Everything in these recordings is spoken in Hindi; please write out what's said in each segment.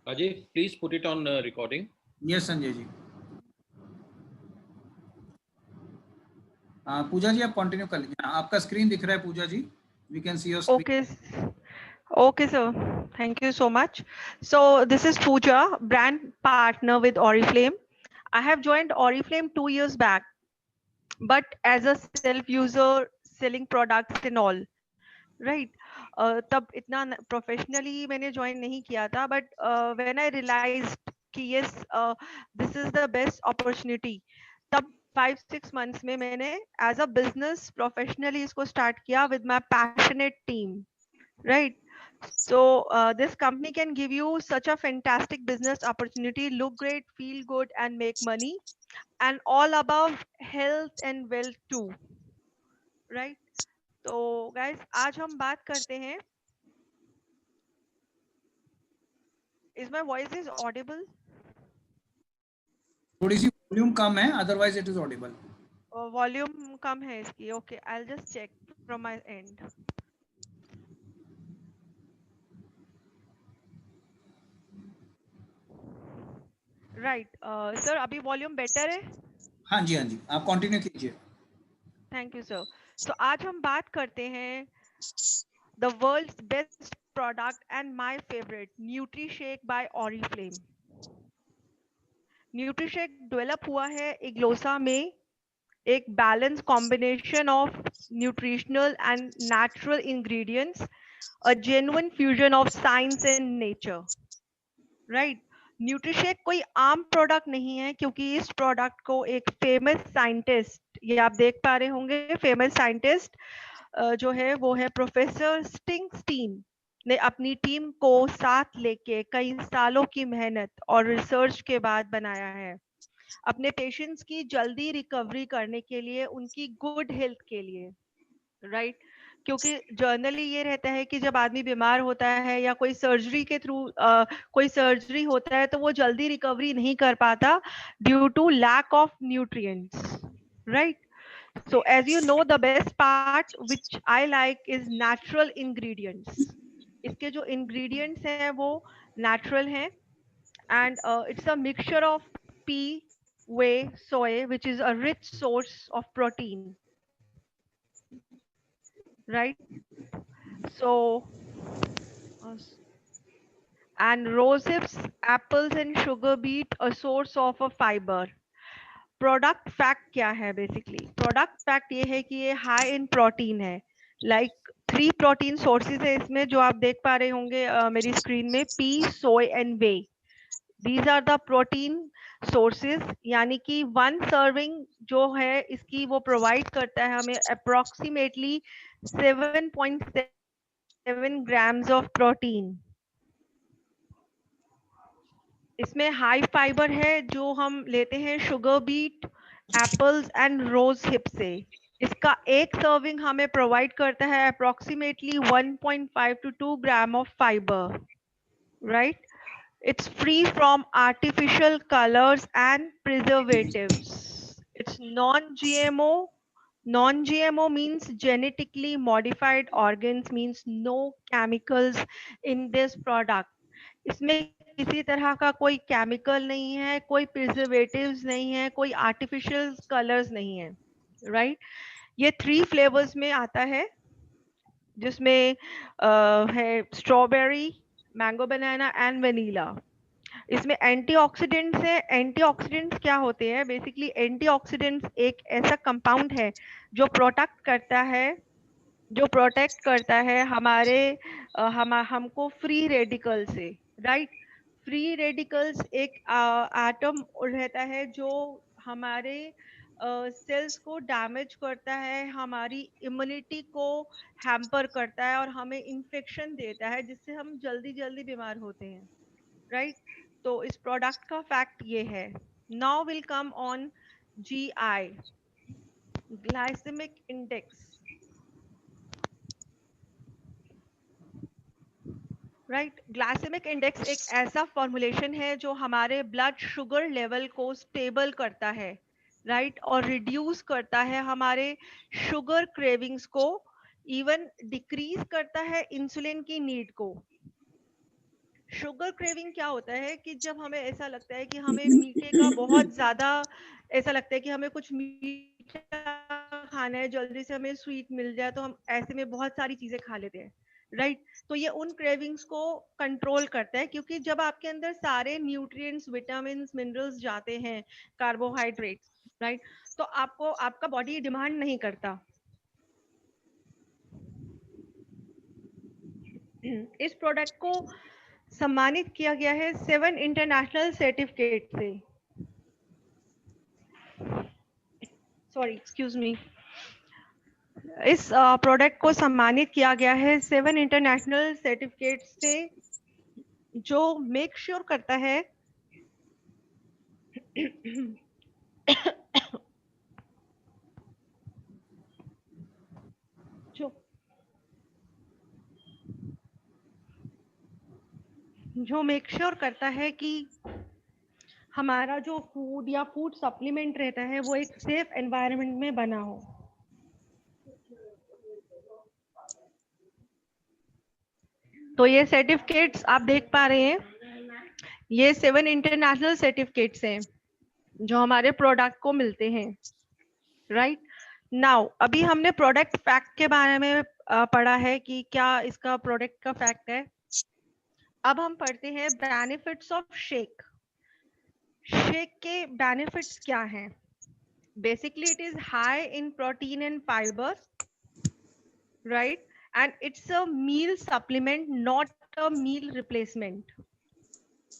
Ajay, please put it on recording. Yes, Sanjay ji. पूजा जी आप कंटिन्यू कर लीजिए. आपका स्क्रीन दिख रहा है पूजा जी. We can see your screen. Okay. Okay, sir. Thank you so much. So this is Pooja, brand partner with Oriflame. I have joined Oriflame 2 years back, but as a self-user selling products and all, right? तब इतना professionally मैंने join नहीं किया था, but when I realized कि yes, this is the best opportunity, तब 5-6 months में मैंने as a business professionally इसको start किया with my passionate team, right? So this company can give you such a fantastic business opportunity, look great, feel good, and make money, and all above health and wealth too, right? तो guys, आज हम बात करते हैं. Is my voice is audible? थोड़ी सी वॉल्यूम कम है, otherwise it is Audible. Volume कम है इसकी. Okay, I'll just check from my end. Right, sir, अभी volume better है? हाँ जी, आप कंटिन्यू कीजिए. Thank you, sir. So आज हम बात करते हैं the world's best product and my favorite, NutriShake by Oriflame. NutriShake develop हुआ है इग्लोसा में, एक balance combination of nutritional and natural ingredients, a genuine fusion of science and nature, right? Nutrishake कोई आम प्रोडक्ट नहीं है, क्योंकि इस प्रोडक्ट को एक फेमस साइंटिस्ट, ये आप देख पा रहे होंगे, फेमस साइंटिस्ट जो है वो है प्रोफेसर स्टिंगस्टीन, ने अपनी टीम को साथ लेके कई सालों की मेहनत और रिसर्च के बाद बनाया है, अपने पेशेंट्स की जल्दी रिकवरी करने के लिए, उनकी गुड हेल्थ के लिए, राइट? क्योंकि जर्नली ये रहता है कि जब आदमी बीमार होता है या कोई सर्जरी के थ्रू कोई सर्जरी होता है तो वो जल्दी रिकवरी नहीं कर पाता due to lack of nutrients, right? So as you know, the best part which I like is natural ingredients. इसके जो ingredients हैं वो natural हैं, and it's a mixture of pea, whey, soy, which is a rich source of protein, right? So and rosehips, apples and sugar beet, a source of a fiber. Product fact क्या है? बेसिकली प्रोडक्ट फैक्ट ये है कि ये हाई इन प्रोटीन है. लाइक 3 प्रोटीन सोर्सेज है इसमें, जो आप देख पा रहे होंगे मेरी स्क्रीन में, pea, soy and whey. These are the protein sources, यानी कि 1 सर्विंग जो है इसकी वो प्रोवाइड करता है हमें अप्रोक्सीमेटली 7.7 ग्राम्स ऑफ प्रोटीन. इसमें हाई फाइबर है जो हम लेते हैं sugar beet, apples and rose hip से. इसका एक सर्विंग हमें प्रोवाइड करता है approximately 1.5 to 2 gram of fibre, right? It's free from artificial colors and preservatives. It's non-GMO. Non-GMO means genetically modified organs, means no chemicals in this product. इसमें किसी तरह का कोई केमिकल नहीं है, कोई प्रिजर्वेटिव्स नहीं है, कोई आर्टिफिशियल कलर्स नहीं है, राइट? ये 3 फ्लेवर्स में आता है, जिसमें है strawberry, mango banana and vanilla. इसमें एंटीऑक्सीडेंट्स है. एंटीऑक्सीडेंट्स क्या होते हैं? बेसिकली एंटीऑक्सीडेंट्स एक ऐसा कंपाउंड है जो प्रोटेक्ट करता है हमारे हमको फ्री रेडिकल से, राइट? फ्री रेडिकल्स एक एटम रहता है जो हमारे सेल्स को डैमेज करता है, हमारी इम्यूनिटी को हैम्पर करता है और हमें इन्फेक्शन देता है, जिससे हम जल्दी बीमार होते हैं, राइट? तो इस प्रोडक्ट का फैक्ट ये है. Now will come on GI, glycaemic index, right? Glycaemic index एक ऐसा फॉर्मुलेशन है जो हमारे ब्लड शुगर लेवल को स्टेबल करता है, राइट? और रिड्यूस करता है हमारे शुगर क्रेविंग्स को, इवन डिक्रीज करता है इंसुलिन की नीड को, शुगर क्रेविंग क्या होता है कि जब हमें ऐसा लगता है कि हमें मीठे का बहुत ज्यादा ऐसा लगता है कि हमें कुछ मीठा खाना है, जल्दी से हमें स्वीट मिल जाए, तो हम ऐसे में बहुत सारी चीजें खा लेते हैं, राइट। तो ये उन क्रेविंग्स को कंट्रोल करता है, क्योंकि जब आपके अंदर सारे न्यूट्रिएंट्स, विटामिन, मिनरल्स जाते हैं, कार्बोहाइड्रेट्स, राइट, तो आपको आपका बॉडी डिमांड नहीं करता। इस प्रोडक्ट को सम्मानित किया गया है 7 इंटरनेशनल सर्टिफिकेट से। Sorry, excuse me. इस प्रोडक्ट को सम्मानित किया गया है 7 इंटरनेशनल सर्टिफिकेट से, जो मेक श्योर करता है जो मेक श्योर करता है कि हमारा जो फूड या फूड सप्लीमेंट रहता है वो एक सेफ एनवायरनमेंट में बना हो। तो ये सर्टिफिकेट्स आप देख पा रहे हैं, ये 7 इंटरनेशनल सर्टिफिकेट्स हैं जो हमारे प्रोडक्ट को मिलते हैं, राइट। नाउ अभी हमने प्रोडक्ट फैक्ट के बारे में पढ़ा है कि क्या इसका प्रोडक्ट का फैक्ट है। अब हम पढ़ते हैं बेनिफिट्स ऑफ शेक। शेक के बेनिफिट्स क्या हैं? Basically it is high in protein and fibre, right, and it's a meal supplement, not a meal replacement.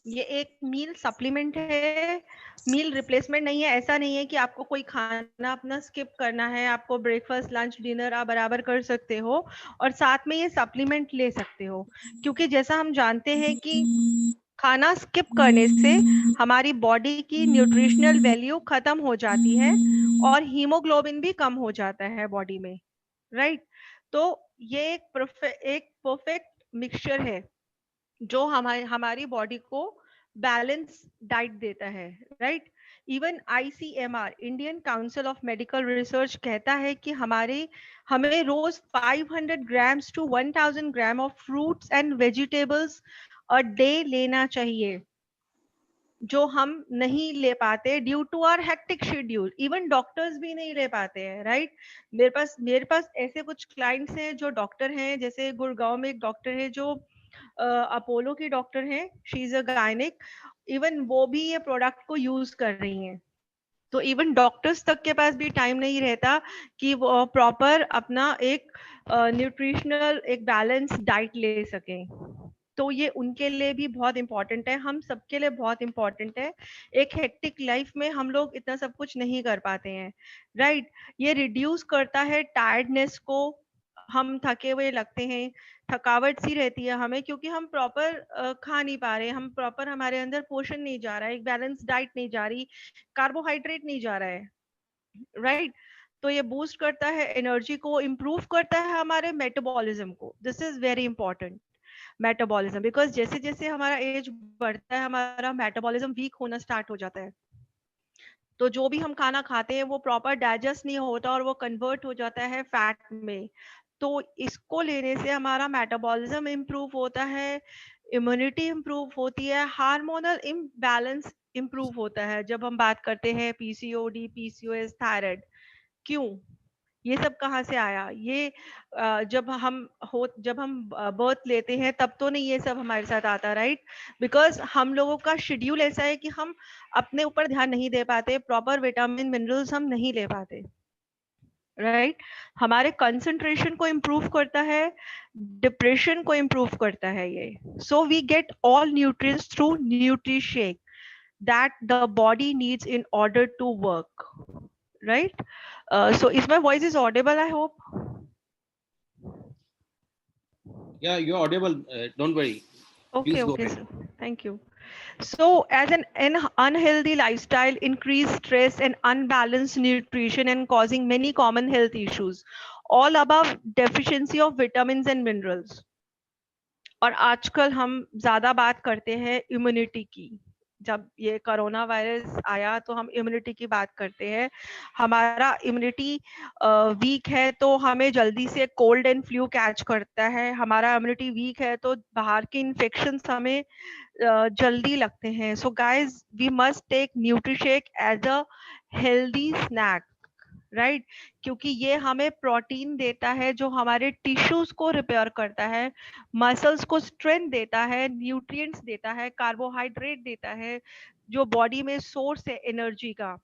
ये एक मील सप्लीमेंट है, मील रिप्लेसमेंट नहीं है। ऐसा नहीं है कि आपको कोई खाना अपना स्किप करना है, आपको ब्रेकफास्ट, लंच, डिनर आप बराबर कर सकते हो और साथ में ये सप्लीमेंट ले सकते हो, क्योंकि जैसा हम जानते हैं कि खाना स्किप करने से हमारी बॉडी की न्यूट्रिशनल वैल्यू खत्म हो जाती है और हीमोग्लोबिन भी कम हो जाता है बॉडी में, राइट। तो ये एक परफेक्ट मिक्सचर है जो हमारी बॉडी को बैलेंस डाइट देता है, right. Even ICMR, Indian council of medical research, कहता है कि हमें रोज 500 grams to 1000 gram of fruits and vegetables a day लेना चाहिए, जो हम नहीं ले पाते due to our hectic schedule. Even doctors भी नहीं ले पाते हैं, राइट। मेरे पास ऐसे कुछ क्लाइंट्स हैं जो डॉक्टर हैं, जैसे गुड़गांव में एक डॉक्टर है जो अपोलो की डॉक्टर हैं, she is a gynaec. Even वो भी ये प्रोडक्ट को यूज कर रही हैं। तो इवन डॉक्टर्स तक के पास भी टाइम नहीं रहता कि वो प्रॉपर अपना एक न्यूट्रिशनल एक बैलेंस डाइट ले सकें। तो ये उनके लिए भी बहुत इंपॉर्टेंट है, हम सबके लिए बहुत इंपॉर्टेंट है। एक हेक्टिक लाइफ में हम लोग इतना सब कुछ नहीं कर पाते हैं, राइट। ये रिड्यूस करता है टायर्डनेस को, हम थके हुए लगते हैं, थकावट सी रहती है हमें, क्योंकि हम प्रॉपर खा नहीं पा रहे, हम प्रॉपर, हमारे अंदर पोषण नहीं जा रहा है, एक बैलेंस डाइट नहीं जा रही, कार्बोहाइड्रेट नहीं जा रहा है, राइट। तो ये बूस्ट करता है एनर्जी को, इम्प्रूव करता है हमारे मेटाबॉलिज्म को। This is very important, metabolism, because जैसे जैसे हमारा एज बढ़ता है हमारा मेटाबॉलिज्म वीक होना स्टार्ट हो जाता है। तो जो भी हम खाना खाते हैं वो प्रॉपर डाइजेस्ट नहीं होता और वो कन्वर्ट हो जाता है फैट में। तो इसको लेने से हमारा मेटाबॉलिज्म इम्प्रूव होता है, इम्यूनिटी इम्प्रूव होती है, हार्मोनल इम्बैलेंस इम्प्रूव होता है। जब हम बात करते हैं PCOD, PCOS, थायराइड, क्यों, ये सब कहाँ से आया? ये जब हम बर्थ लेते हैं तब तो नहीं ये सब हमारे साथ आता, राइट। बिकॉज हम लोगों का शेड्यूल ऐसा है कि हम अपने ऊपर ध्यान नहीं दे पाते, प्रॉपर विटामिन मिनरल्स हम नहीं ले पाते, राइट। हमारे कंसंट्रेशन को इम्प्रूव करता है, डिप्रेशन को इम्प्रूव करता है ये। So we get all nutrients through Nutrishake that the body needs in order to work, right. So is my voice is audible, I hope? Yeah, you're audible. Don't worry. Okay, Please go okay, ahead. sir. Thank you. So as an unhealthy lifestyle increase stress and unbalanced nutrition and causing many common health issues, all above deficiency of vitamins and minerals. और आजकल हम ज्यादा बात करते हैं इम्यूनिटी की, जब ये कोरोना वायरस आया तो हम इम्यूनिटी की बात करते हैं, हमारा इम्यूनिटी वीक है तो हमें जल्दी से कोल्ड एंड फ्लू कैच करता है, हमारा इम्यूनिटी वीक है तो बाहर के इन्फेक्शंस हमें जल्दी लगते हैं. So guys, we must take Nutrishake as a healthy snack, right? क्योंकि ये हमें प्रोटीन देता है जो हमारे टिश्यूज को रिपेयर करता है, मसल्स को स्ट्रेंथ देता है, न्यूट्रिएंट्स देता है, कार्बोहाइड्रेट देता है जो बॉडी में सोर्स है एनर्जी का,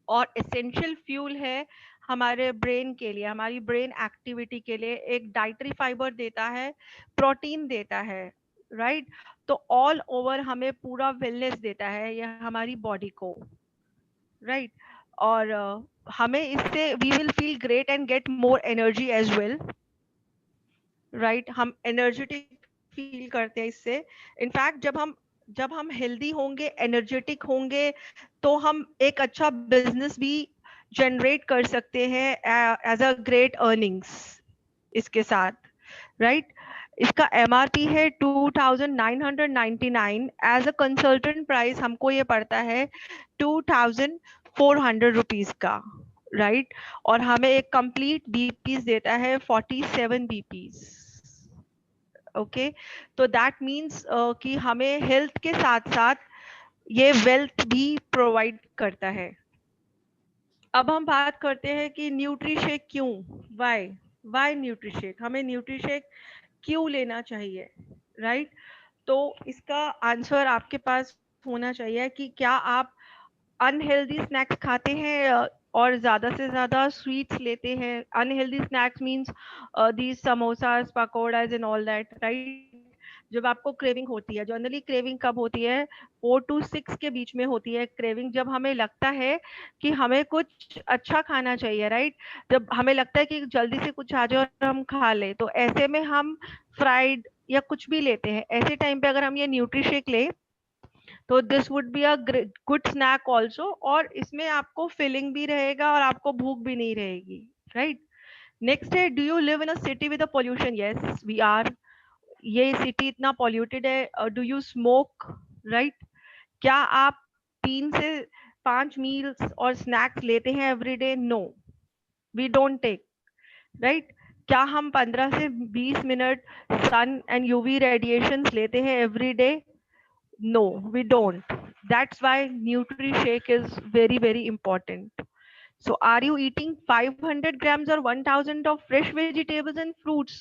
और एसेंशियल फ्यूल है हमारे ब्रेन के लिए, हमारी ब्रेन एक्टिविटी के लिए. एक डाइटरी फाइबर देता है, प्रोटीन देता है, राइट? तो ऑल ओवर हमें पूरा वेलनेस देता है यह हमारी बॉडी को, राइट? और हमें इससे we will feel great and get more energy as well, right? हम एनर्जेटिक फील करते हैं इससे. इनफैक्ट जब हम हेल्दी होंगे, एनर्जेटिक होंगे, तो हम एक अच्छा बिजनेस भी जनरेट कर सकते हैं एज अ ग्रेट अर्निंग्स इसके साथ, राइट? इसका MRP है 2999. एज अ कंसल्टेंट प्राइस हमको ये पड़ता है 2400 रुपीज का, राइट? और हमें एक कंप्लीट BPs देता है 47 BPs. ओके, तो दैट मीन्स कि हमें हेल्थ के साथ साथ ये वेल्थ भी प्रोवाइड करता है. अब हम बात करते हैं कि न्यूट्रीशेक क्यों, वाई न्यूट्रीशेक, हमें न्यूट्रीशेक क्यों लेना चाहिए, राइट? तो इसका आंसर आपके पास होना चाहिए कि क्या आप अनहेल्दी स्नैक्स खाते हैं और ज़्यादा से ज़्यादा स्वीट्स लेते हैं. Unhealthy snacks means these samosas, pakoras and all that, right? जब आपको क्रेविंग होती है, जनरली क्रेविंग कब होती है? 4 to 6 के बीच में होती है क्रेविंग, जब हमें लगता है कि हमें कुछ अच्छा खाना चाहिए, राइट? जब हमें लगता है कि जल्दी से कुछ आ जाए और हम खा ले, तो ऐसे में हम फ्राइड या कुछ भी लेते हैं. ऐसे टाइम पे अगर हम ये न्यूट्रीशेक ले तो this would be a good snack also, और इसमें आपको फिलिंग भी रहेगा और आपको भूख भी नहीं रहेगी, राइट? नेक्स्ट है, do you live in a city with a pollution? Yes, we are. ये सिटी इतना पॉल्यूटेड है. Do you smoke? राइट? क्या आप 3 से 5 मील्स और स्नैक्स लेते हैं everyday? No, we don't take, right? क्या हम 15 से 20 minute sun and UV radiations लेते हैं everyday? No, we don't. That's why NutriShake is very, very important. So are you eating 500 grams or 1000 of fresh vegetables and fruits?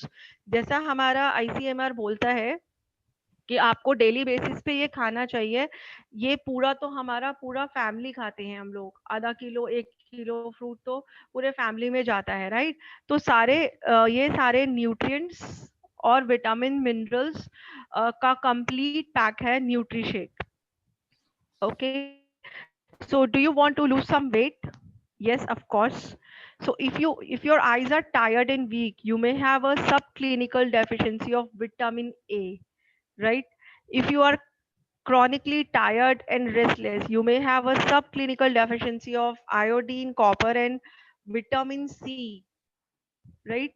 जैसा हमारा ICMR बोलता है कि आपको डेली बेसिस पे ये खाना चाहिए, ये पूरा तो हमारा पूरा फैमिली खाते हैं हम लोग. आधा किलो 1 किलो फ्रूट तो पूरे फैमिली में जाता है, राइट? तो ये सारे न्यूट्रिएंट्स और विटामिन मिनरल्स का कंप्लीट पैक है nutrishake. Okay, so do you want to lose some weight? Yes, of course. So if your eyes are tired and weak, you may have a subclinical deficiency of vitamin A, right? If you are chronically tired and restless, you may have a subclinical deficiency of iodine, copper, and vitamin C, right?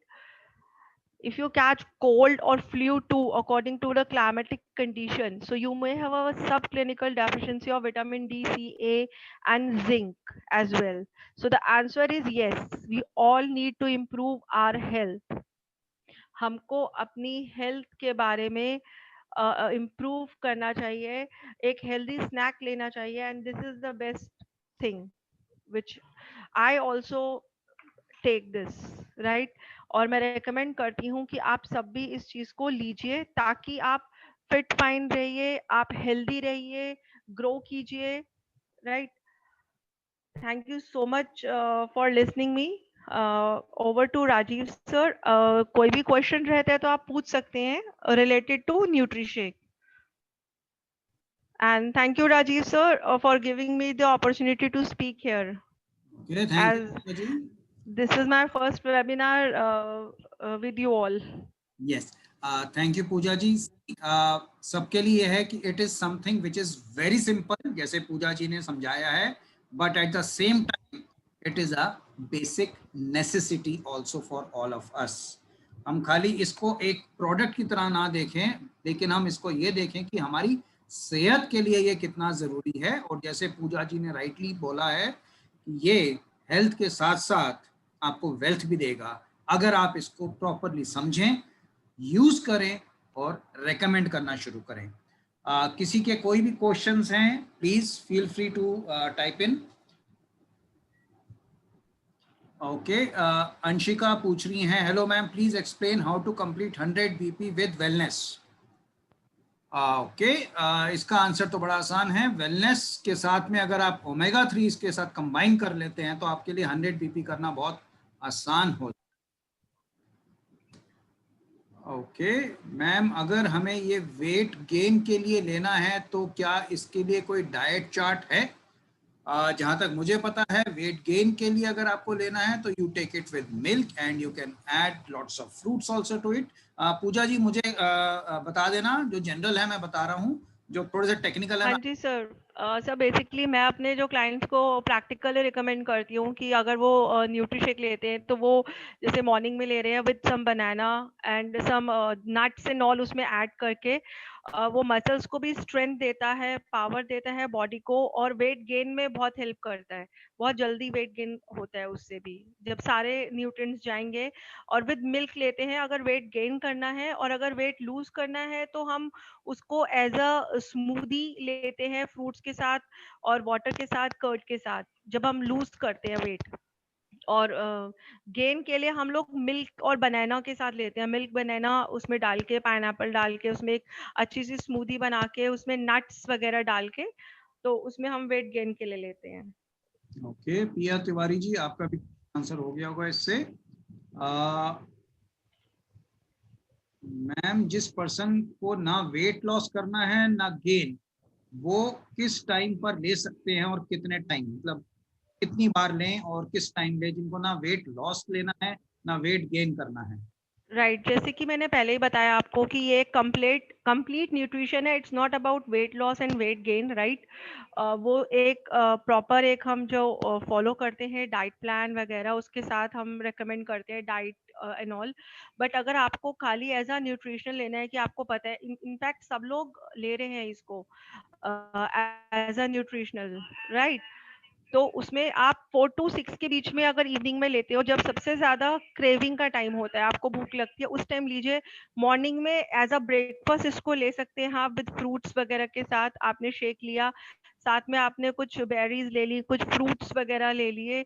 If you catch cold or flu too, according to the climatic condition, so you may have a subclinical deficiency of vitamin D, C, A, and zinc as well. So the answer is yes, we all need to improve our health. हमको अपनी हेल्थ के बारे में इम्प्रूव करना चाहिए, एक हेल्दी स्नैक लेना चाहिए, and this is the best thing which I also take this, right? और मैं रेकमेंड करती हूँ कि आप सब भी इस चीज को लीजिए ताकि आप फिट फाइन रहिए, आप हेल्दी रहिए, ग्रो कीजिए, right? Thank you so much for listening me. Over to Rajeev sir. कोई भी क्वेश्चन रहता है तो आप पूछ सकते हैं related to Nutrishake. And thank you, Rajiv sir, for giving me the opportunity to speak here. Okay, thank you, Pooja ji. This is my first webinar with you all. Yes, thank you, Pooja ji. सबके लिए है कि it is something which is very simple, जैसे पूजा जी ने समझाया है, but at the same time it is a basic necessity also for all of us. हम खाली इसको एक प्रोडक्ट की तरह ना देखें, लेकिन हम इसको ये देखें कि हमारी सेहत के लिए ये कितना जरूरी है। और जैसे पूजा जी ने राइटली बोला है कि ये हेल्थ के साथ साथ आपको वेल्थ भी देगा अगर आप इसको प्रॉपरली समझें, यूज करें और रेकमेंड करना शुरू करें। किसी के कोई भी क्वेश्चंस हैं, please feel free to type in. Okay, Anshika पूछ रही हैं, hello ma'am, please explain how to complete 100 BP with wellness. Okay, इसका आंसर तो बड़ा आसान है। वेलनेस के साथ में अगर आप ओमेगा 3 इसके साथ कंबाइन कर लेते हैं तो आपके लिए 100 बीपी करना बहुत आसान हो। ओके मैम, अगर हमें ये वेट गेन के लिए लेना है तो क्या इसके लिए कोई डाइट चार्ट है? जहाँ तक मुझे पता है, वेट गेन के लिए अगर आपको लेना है तो you take it with milk and you can add lots of fruits also to it. Pooja ji मुझे बता देना, जो जनरल है मैं बता रहा हूँ, जो थोड़े से टेक्निकल है हाँ जी सर। सर बेसिकली मैं अपने जो क्लाइंट्स को प्रैक्टिकली रिकमेंड करती हूँ कि अगर वो न्यूट्री शेक लेते हैं तो वो जैसे मॉर्निंग में ले रहे हैं with some banana and some nuts and all उसमें ऐड करके वो मसल्स को भी स्ट्रेंथ देता है, पावर देता है बॉडी को, और वेट गेन में बहुत हेल्प करता है। बहुत जल्दी वेट गेन होता है उससे भी, जब सारे न्यूट्रिएंट्स जाएंगे। और विद मिल्क लेते हैं अगर वेट गेन करना है, और अगर वेट लूज करना है तो हम उसको एज अ स्मूदी लेते हैं फ्रूट्स के साथ और वाटर के साथ, कर्ड के साथ, जब हम लूज करते हैं वेट। और गेन के लिए हम लोग मिल्क और बनाना के साथ लेते हैं। मिल्क बनाना उसमें डाल के, पाइनएप्पल डाल के, उसमें एक अच्छी सी स्मूदी बना के, उसमें नट्स वगैरह डाल के, तो उसमें हम वेट गेन के लिए लेते हैं। ओके, पिया तिवारी जी, आपका भी आंसर हो गया होगा इससे। मैम, जिस पर्सन को ना वेट लॉस करना है ना गेन, वो किस टाइम पर ले सकते हैं और कितने टाइम, मतलब कितनी बार लें और किस टाइम लें, जिनको ना वेट लॉस लेना है ना वेट गेन करना है? राइट, जैसे कि मैंने पहले ही बताया आपको कि ये कंप्लीट कंप्लीट न्यूट्रिशन है। It's not about weight loss and weight gain, right. वो एक प्रॉपर एक हम जो फॉलो करते हैं डाइट प्लान वगैरह, उसके साथ हम रेकमेंड करते हैं डाइट एंड ऑल। बट अगर आपको खाली एज अ न्यूट्रिशन लेना है, कि आपको पता है इनफैक्ट सब लोग ले रहे हैं इसको एज अ न्यूट्रिशनल, राइट। तो उसमें आप 4 to 6 के बीच में अगर इवनिंग में लेते हो, जब सबसे ज्यादा क्रेविंग का टाइम होता है, आपको भूख लगती है, उस टाइम लीजिए। मॉर्निंग में एज अ ब्रेकफास्ट इसको ले सकते हैं आप, विद फ्रूट्स वगैरह के साथ। आपने शेक लिया, साथ में आपने कुछ बेरीज ले ली, कुछ फ्रूट्स वगैरह ले लिए,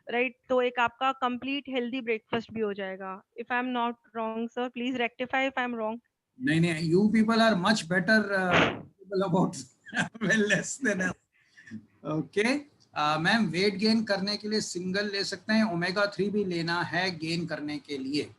राइट। तो एक आपका कंप्लीट हेल्दी ब्रेकफास्ट भी हो जाएगा। If I am not wrong sir, please rectify if I am wrong. नहीं नहीं, you people are much better about wellness than us. Okay ma'am, weight gain करने के लिए सिंगल ले सकते हैं, ओमेगा 3 भी लेना है गेन करने के लिए?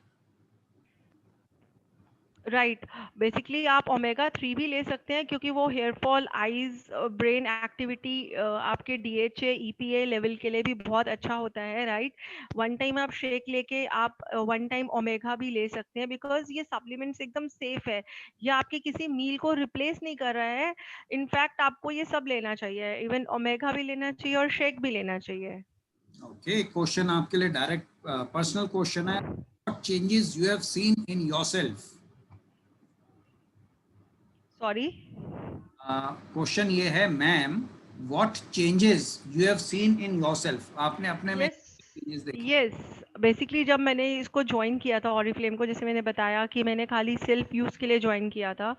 राइट, बेसिकली आप ओमेगा 3 भी ले सकते हैं, क्योंकि वो hair fall, eyes, brain activity, आपके डीएचए ईपीए लेवल के लिए भी बहुत अच्छा होता है, राइट। वन टाइम आप शेक लेके आप वन टाइम ओमेगा भी ले सकते हैं, बिकॉज ये सप्लीमेंट्स एकदम सेफ है। ये आपके किसी मील को रिप्लेस नहीं कर रहा है। इनफैक्ट आपको ये सब लेना चाहिए, इवन ओमेगा भी लेना चाहिए और शेक भी लेना चाहिए। ओके, क्वेश्चन आपके लिए डायरेक्ट पर्सनल क्वेश्चन है, what changes you have seen in yourself? Sorry. Question ये है, ma'am, what changes you have seen in yourself, आपने अपने में यस, चेंजेस देखे? यस। बेसिकली जब मैंने इसको ज्वाइन किया था ऑरिफ्लेम को, जैसे मैंने बताया कि मैंने खाली सेल्फ यूज के लिए ज्वाइन किया था,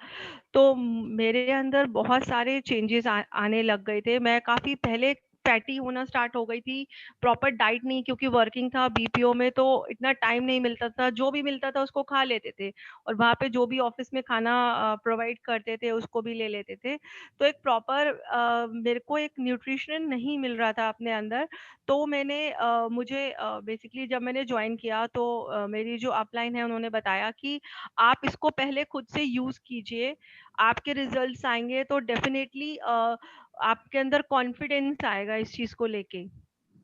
तो मेरे अंदर बहुत सारे चेंजेस आने लग गए थे। मैं काफी पहले फैटी होना स्टार्ट हो गई थी। प्रॉपर डाइट नहीं, क्योंकि वर्किंग था बीपीओ में, तो इतना टाइम नहीं मिलता था। जो भी मिलता था उसको खा लेते थे, और वहाँ पे जो भी ऑफिस में खाना प्रोवाइड करते थे उसको भी ले लेते थे। तो एक प्रॉपर मेरे को एक न्यूट्रिशन नहीं मिल रहा था अपने अंदर। तो मैंने मुझे बेसिकली जब मैंने ज्वाइन किया, तो मेरी जो अपलाइन है उन्होंने बताया कि आप इसको पहले खुद से यूज कीजिए, आपके रिजल्ट्स आएंगे तो डेफिनेटली आपके अंदर कॉन्फिडेंस आएगा इस चीज को लेके,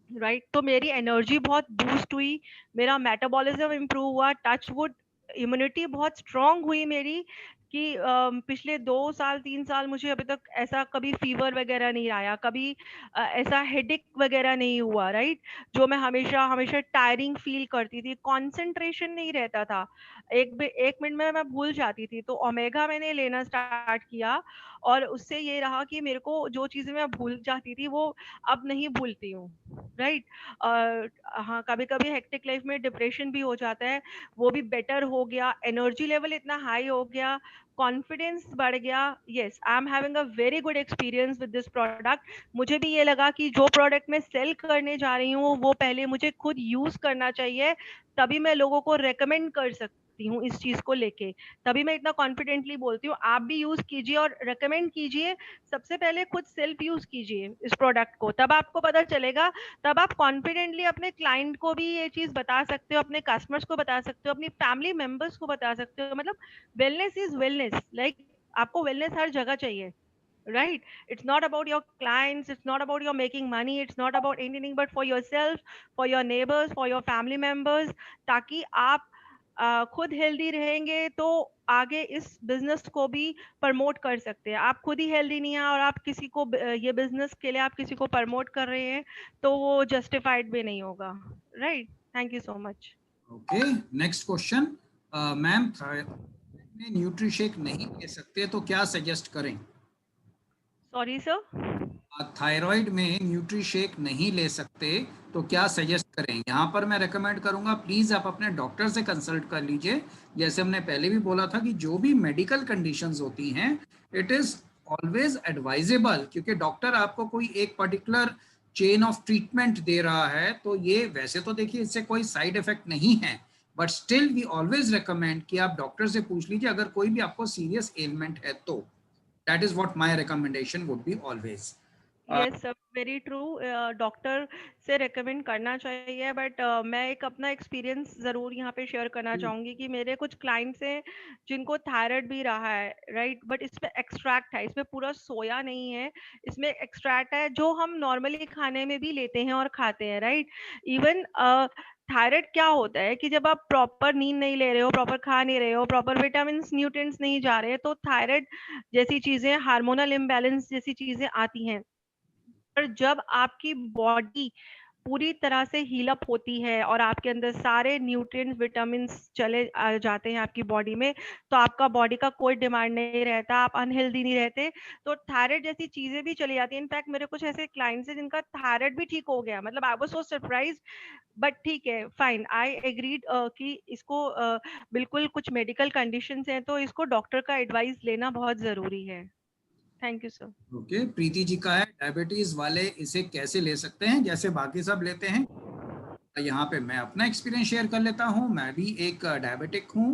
राइट। तो मेरी एनर्जी बहुत बूस्ट हुई, मेरा मेटाबॉलिज्म इम्प्रूव हुआ, टच वुड, इम्यूनिटी बहुत स्ट्रांग हुई मेरी, कि पिछले 2 साल 3 साल मुझे अभी तक ऐसा कभी फीवर वगैरह नहीं आया, कभी ऐसा हेडेक वगैरह नहीं हुआ, राइट। जो मैं हमेशा हमेशा टायरिंग फील करती थी, कंसंट्रेशन नहीं रहता था, एक मिनट में मैं भूल जाती थी, तो ओमेगा मैंने लेना स्टार्ट किया और उससे ये रहा कि मेरे को जो चीजें मैं भूल जाती थी वो अब नहीं भूलती हूँ, राइट। हाँ, कभी कभी हेक्टिक लाइफ में डिप्रेशन भी हो जाता है, वो भी बेटर हो गया, एनर्जी लेवल इतना हाई हो गया, कॉन्फिडेंस बढ़ गया। Yes, I am having a very good experience with this product. मुझे भी ये लगा कि जो प्रोडक्ट मैं सेल करने जा रही हूँ वो पहले मुझे खुद यूज करना चाहिए, तभी मैं लोगों को रेकमेंड कर सकती हूँ इस चीज को लेके, तभी मैं इतना कॉन्फिडेंटली बोलती हूँ आप भी यूज कीजिए और रेकमेंड कीजिए। सबसे पहले खुद सेल्फ यूज कीजिए इस प्रोडक्ट को, तब आपको पता चलेगा, तब आप कॉन्फिडेंटली अपने क्लाइंट को भी ये चीज बता सकते हो, अपने कस्टमर्स को बता सकते हो, अपनी फैमिली मेंबर्स को बता सकते हो। मतलब वेलनेस इज वेलनेस, लाइक आपको वेलनेस हर जगह चाहिए, right? It's not about your clients, it's not about your making money, it's not about anything but for yourself, for your neighbors, for your family members, ताकि आप खुद हेल्दी रहेंगे तो आगे इस बिजनेस को भी प्रमोट कर सकते हैं। आप खुद ही हेल्दी नहीं है और आप किसी को ये बिजनेस के लिए आप किसी को प्रमोट कर रहे हैं तो वो जस्टिफाइड भी नहीं होगा, right? Thank you so much. Okay, next question. Ma'am, में न्यूट्री शेक नहीं ले सकते तो क्या सजेस्ट करें? Sorry sir. थायराइड में न्यूट्री शेक नहीं ले सकते तो क्या सजेस्ट करें? यहाँ पर मैं रेकमेंड करूँगा प्लीज़ आप अपने डॉक्टर से कंसल्ट कर लीजिए। जैसे हमने पहले भी बोला था कि जो भी मेडिकल कंडीशंस होती हैं इट इज़ ऑलवेज एडवाइजेबल, क्योंकि डॉक्टर आपको कोई एक पर्टिकुलर चेन ऑफ ट्रीटमेंट दे रहा है तो ये वैसे तो देखिए इससे कोई साइड इफेक्ट नहीं है, but still we always recommend कि आप डॉक्टर से पूछ लीजिए अगर कोई भी आपको सीरियस एलिमेंट है तो। That is what my recommendation would be always. Yes sir, very true. Doctor से रेकमेंड करना चाहिए, बट मैं एक अपना एक्सपीरियंस ज़रूर यहाँ पे शेयर करना चाहूँगी कि मेरे कुछ क्लाइंट्स हैं जिनको थायराइड भी रहा है, राइट? बट इसमें एक्सट्रैक्ट है, इसमें पूरा सोया नहीं है, इसमें एक्सट्रैक्ट है जो हम नॉर्मली खाने में भी लेते हैं और खाते हैं, राइट? इवन थायराइड क्या होता है कि जब आप प्रॉपर नींद नहीं ले रहे हो, प्रॉपर खा नहीं रहे हो, प्रॉपर विटामिन न्यूट्रिएंट्स नहीं जा रहे हैं, तो थायराइड जैसी चीज़ें, हार्मोनल इम्बैलेंस जैसी चीज़ें आती हैं। पर जब आपकी बॉडी पूरी तरह से हील अप होती है और आपके अंदर सारे न्यूट्रिएंट्स, विटामिन्स चले जाते हैं आपकी बॉडी में, तो आपका बॉडी का कोई डिमांड नहीं रहता, आप अनहेल्दी नहीं रहते, तो थायराइड जैसी चीजें भी चली जाती हैं। इनफैक्ट मेरे कुछ ऐसे क्लाइंट्स हैं जिनका थायराइड भी ठीक हो गया, मतलब I was so surprised. But ठीक है, फाइन, आई एग्रीड कि इसको बिल्कुल कुछ मेडिकल कंडीशंस हैं तो इसको डॉक्टर का एडवाइस लेना बहुत जरूरी है। Thank you sir. Okay, Preeti जी का है डायबिटीज वाले इसे कैसे ले सकते हैं जैसे बाकी सब लेते हैं। यहाँ पे मैं अपना एक्सपीरियंस शेयर कर लेता हूँ। मैं भी एक डायबिटिक हूँ,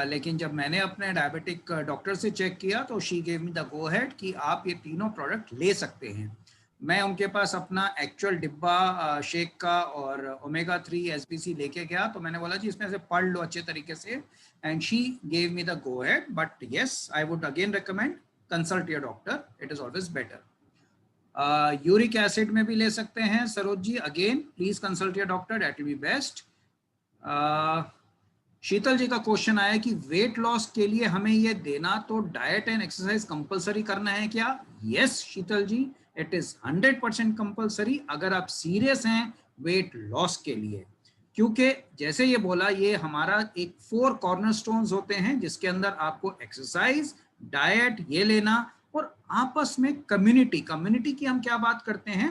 लेकिन जब मैंने अपने डायबिटिक डॉक्टर से चेक किया तो she gave me the go head कि आप ये तीनों प्रोडक्ट ले सकते हैं। मैं उनके पास अपना एक्चुअल डिब्बा शेक का और ओमेगा 3 एसबीसी लेके गया, तो मैंने बोला जी इसमें से पढ़ लो अच्छे तरीके से, and she gave me the go ahead. But yes, I would again recommend consult your doctor, it is always better. Uric acid में भी ले सकते हैं Saroj ji, again please consult your doctor, that will be best. Sheetal ji का क्वेश्चन आया कि वेट लॉस के लिए हमें ये देना तो डाइट एंड एक्सरसाइज कंपलसरी करना है क्या? Yes Sheetal ji, it is 100% compulsory अगर आप सीरियस हैं वेट लॉस के लिए, क्योंकि जैसे ये बोला ये हमारा एक 4 कॉर्नरस्टोन्स होते हैं जिसके अंदर आपको एक्सरसाइज, डाइट ये लेना और आपस में कम्युनिटी। कम्युनिटी की हम क्या बात करते हैं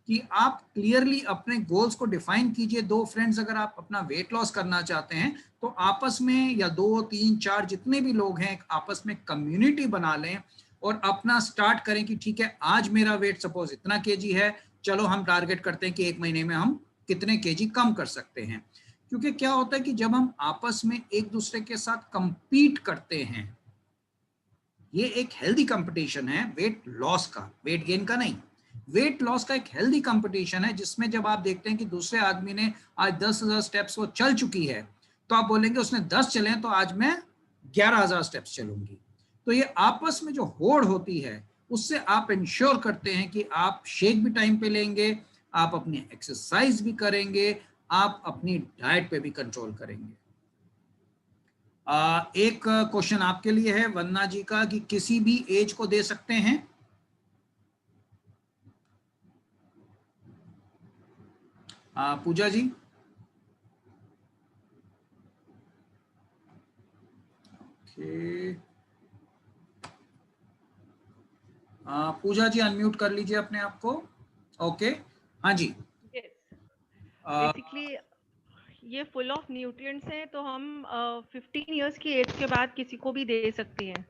कि आप क्लियरली अपने गोल्स को डिफाइन कीजिए। 2 फ्रेंड्स अगर आप अपना वेट लॉस करना चाहते हैं तो आपस में या 2, 3, 4 जितने भी लोग हैं आपस में कम्युनिटी बना लें और अपना स्टार्ट करें कि ठीक है आज मेरा वेट सपोज इतना केजी है, चलो हम टारगेट करते हैं कि 1 महीने में हम कितने केजी कम कर सकते हैं। क्योंकि क्या होता है कि जब हम आपस में एक दूसरे के साथ कंपीट करते हैं, ये एक हेल्दी कंपटीशन है वेट लॉस का, वेट गेन का नहीं, वेट लॉस का एक हेल्दी कंपटीशन है जिसमें जब आप देखते हैं कि दूसरे आदमी ने आज 10,000 स्टेप्स वो चल चुकी है तो आप बोलेंगे उसने 10 चले तो आज मैं 11,000 स्टेप्स चलूंगी। तो ये आपस में जो होड़ होती है उससे आप इंश्योर करते हैं कि आप शेक भी टाइम पे लेंगे, आप अपनी एक्सरसाइज भी करेंगे, आप अपनी डाइट पे भी कंट्रोल करेंगे। एक क्वेश्चन आपके लिए है वंदना जी का कि किसी भी एज को दे सकते हैं? पूजा जी। ओके, पूजा जी अनम्यूट कर लीजिए अपने आप को। ओके, हाँ जी। बेसिकली ये फुल ऑफ न्यूट्रिएंट्स हैं, तो हम 15 इयर्स की एज के बाद किसी को भी दे सकते हैं।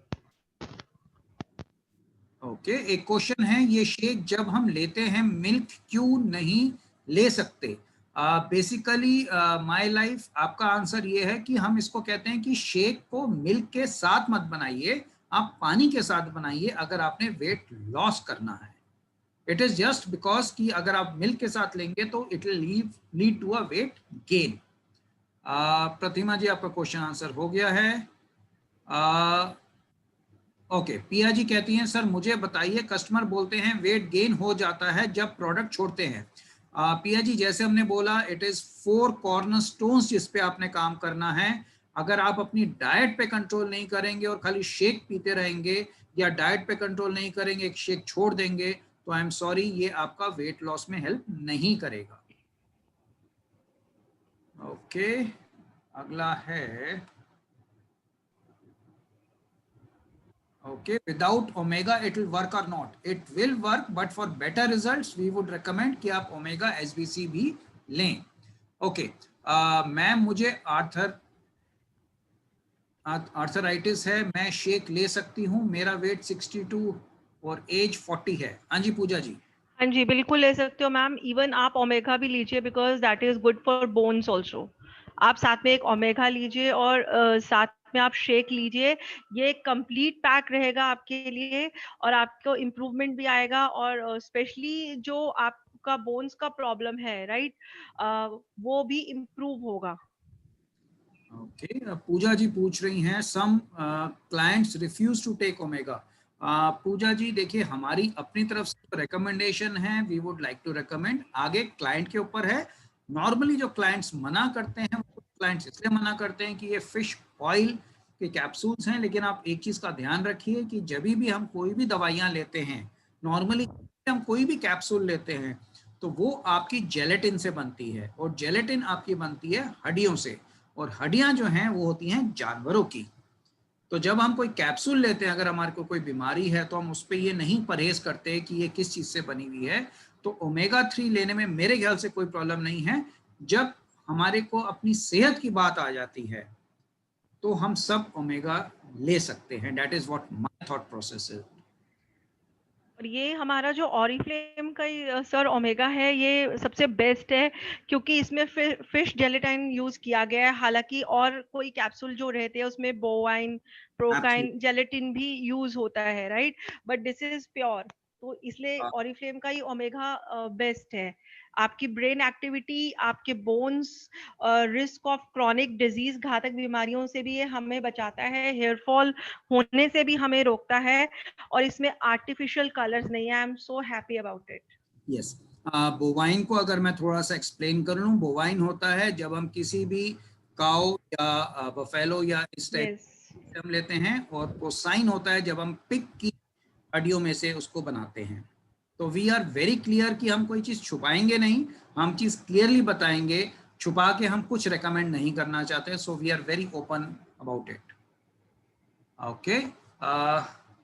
ओके, एक क्वेश्चन है, ये शेक जब हम लेते हैं मिल्क क्यों नहीं ले सकते? बेसिकली माय लाइफ, आपका आंसर ये है कि हम इसको कहते हैं कि शेक को मिल्क के साथ मत बनाइए, आप पानी के साथ बनाइए अगर आपने वेट लॉस करना है। इट इज जस्ट बिकॉज कि अगर आप मिल्क के साथ लेंगे तो it will lead to a weight gain. Pratima ji, आपका क्वेश्चन आंसर हो गया है। ओके, पिया जी कहती हैं सर मुझे बताइए, कस्टमर बोलते हैं वेट गेन हो जाता है जब प्रोडक्ट छोड़ते हैं। पिया जी, जैसे हमने बोला, इट इज 4 कॉर्नरस्टोन्स जिस पे आपने काम करना है। अगर आप अपनी डाइट पे कंट्रोल नहीं करेंगे और खाली शेक पीते रहेंगे, या डाइट पे कंट्रोल नहीं करेंगे, एक शेक छोड़ देंगे, तो आई एम सॉरी, ये आपका वेट लॉस में हेल्प नहीं करेगा। ओके, अगला है, okay, without omega it will work or not? It will work, but for better results we would recommend कि आप omega SBC भी लें। okay, मैम मुझे आर्थराइटिस है, मैं शेक ले सकती हूँ, मेरा वेट 62 और एज 40 है। हाँ जी पूजा जी। हाँ जी, बिल्कुल ले सकते हो मैम। इवन आप ओमेगा भी लीजिए, because that is good for bones also. आप साथ में एक ओमेगा लीजिए और साथ में आप शेक लीजिए। ये कंप्लीट पैक रहेगा आपके लिए, और आपको इम्प्रूवमेंट भी आएगा, और स्पेशली जो आपका बोन्स का प्रॉब्लम है, राइट, वो भी इम्प्रूव होगा। ओके, पूजा जी पूछ रही हैं, some clients refuse to take omega. Pooja ji देखिए, हमारी अपनी तरफ से रिकमेंडेशन है, we would like to recommend, आगे क्लाइंट के ऊपर है। नॉर्मली जो क्लाइंट्स मना करते हैं, वो क्लाइंट्स इसलिए मना करते हैं कि ये फिश ऑयल के कैप्सूल्स हैं। लेकिन आप एक चीज का ध्यान रखिए कि जब भी हम कोई भी दवाइयां लेते हैं, नॉर्मली हम कोई भी कैप्सूल लेते हैं, तो वो आपकी जेलेटिन से बनती है, और जेलेटिन आपकी बनती है हड्डियों से, और हड्डियां जो हैं वो होती हैं जानवरों की। तो जब हम कोई कैप्सूल लेते हैं, अगर हमारे को कोई बीमारी है, तो हम उस पर ये नहीं परहेज करते कि ये किस चीज से बनी हुई है। तो ओमेगा 3 लेने में मेरे ख्याल से कोई प्रॉब्लम नहीं है। जब हमारे को अपनी सेहत की बात आ जाती है, तो हम सब ओमेगा ले सकते हैं। That is what my thought process is. और ये हमारा जो ऑरिफ्लेम का सर ओमेगा है, ये सबसे बेस्ट है, क्योंकि इसमें फिश जेलेटाइन यूज किया गया है। हालांकि और कोई कैप्सूल जो रहते हैं उसमें बोवाइन, प्रोकाइन, जेलेटिन भी यूज होता है, right, but this is pure. तो इसलिए ऑरिफ्लेम का ही ओमेगा बेस्ट है। आपकी ब्रेन एक्टिविटी, आपके bones, risk of chronic disease, घातक बीमारियों से भी ये हमें बचाता है, हेयर फॉल होने से भी हमें रोकता है, और इसमें आर्टिफिशियल कलर्स नहीं है। I am so happy about it. Yes, bovine को अगर मैं थोड़ा सा एक्सप्लेन कर लूं, बोवाइन होता है जब हम किसी भी काउ या बफेलो या इस टाइप हम लेते हैं, और पोसाइन होता है जब हम पिग की हड्डियों में से उसको बनाते हैं। तो वी आर वेरी क्लियर कि हम कोई चीज छुपाएंगे नहीं, हम चीज क्लियरली बताएंगे। छुपा के हम कुछ रेकमेंड नहीं करना चाहते। So we are very open about it. Okay,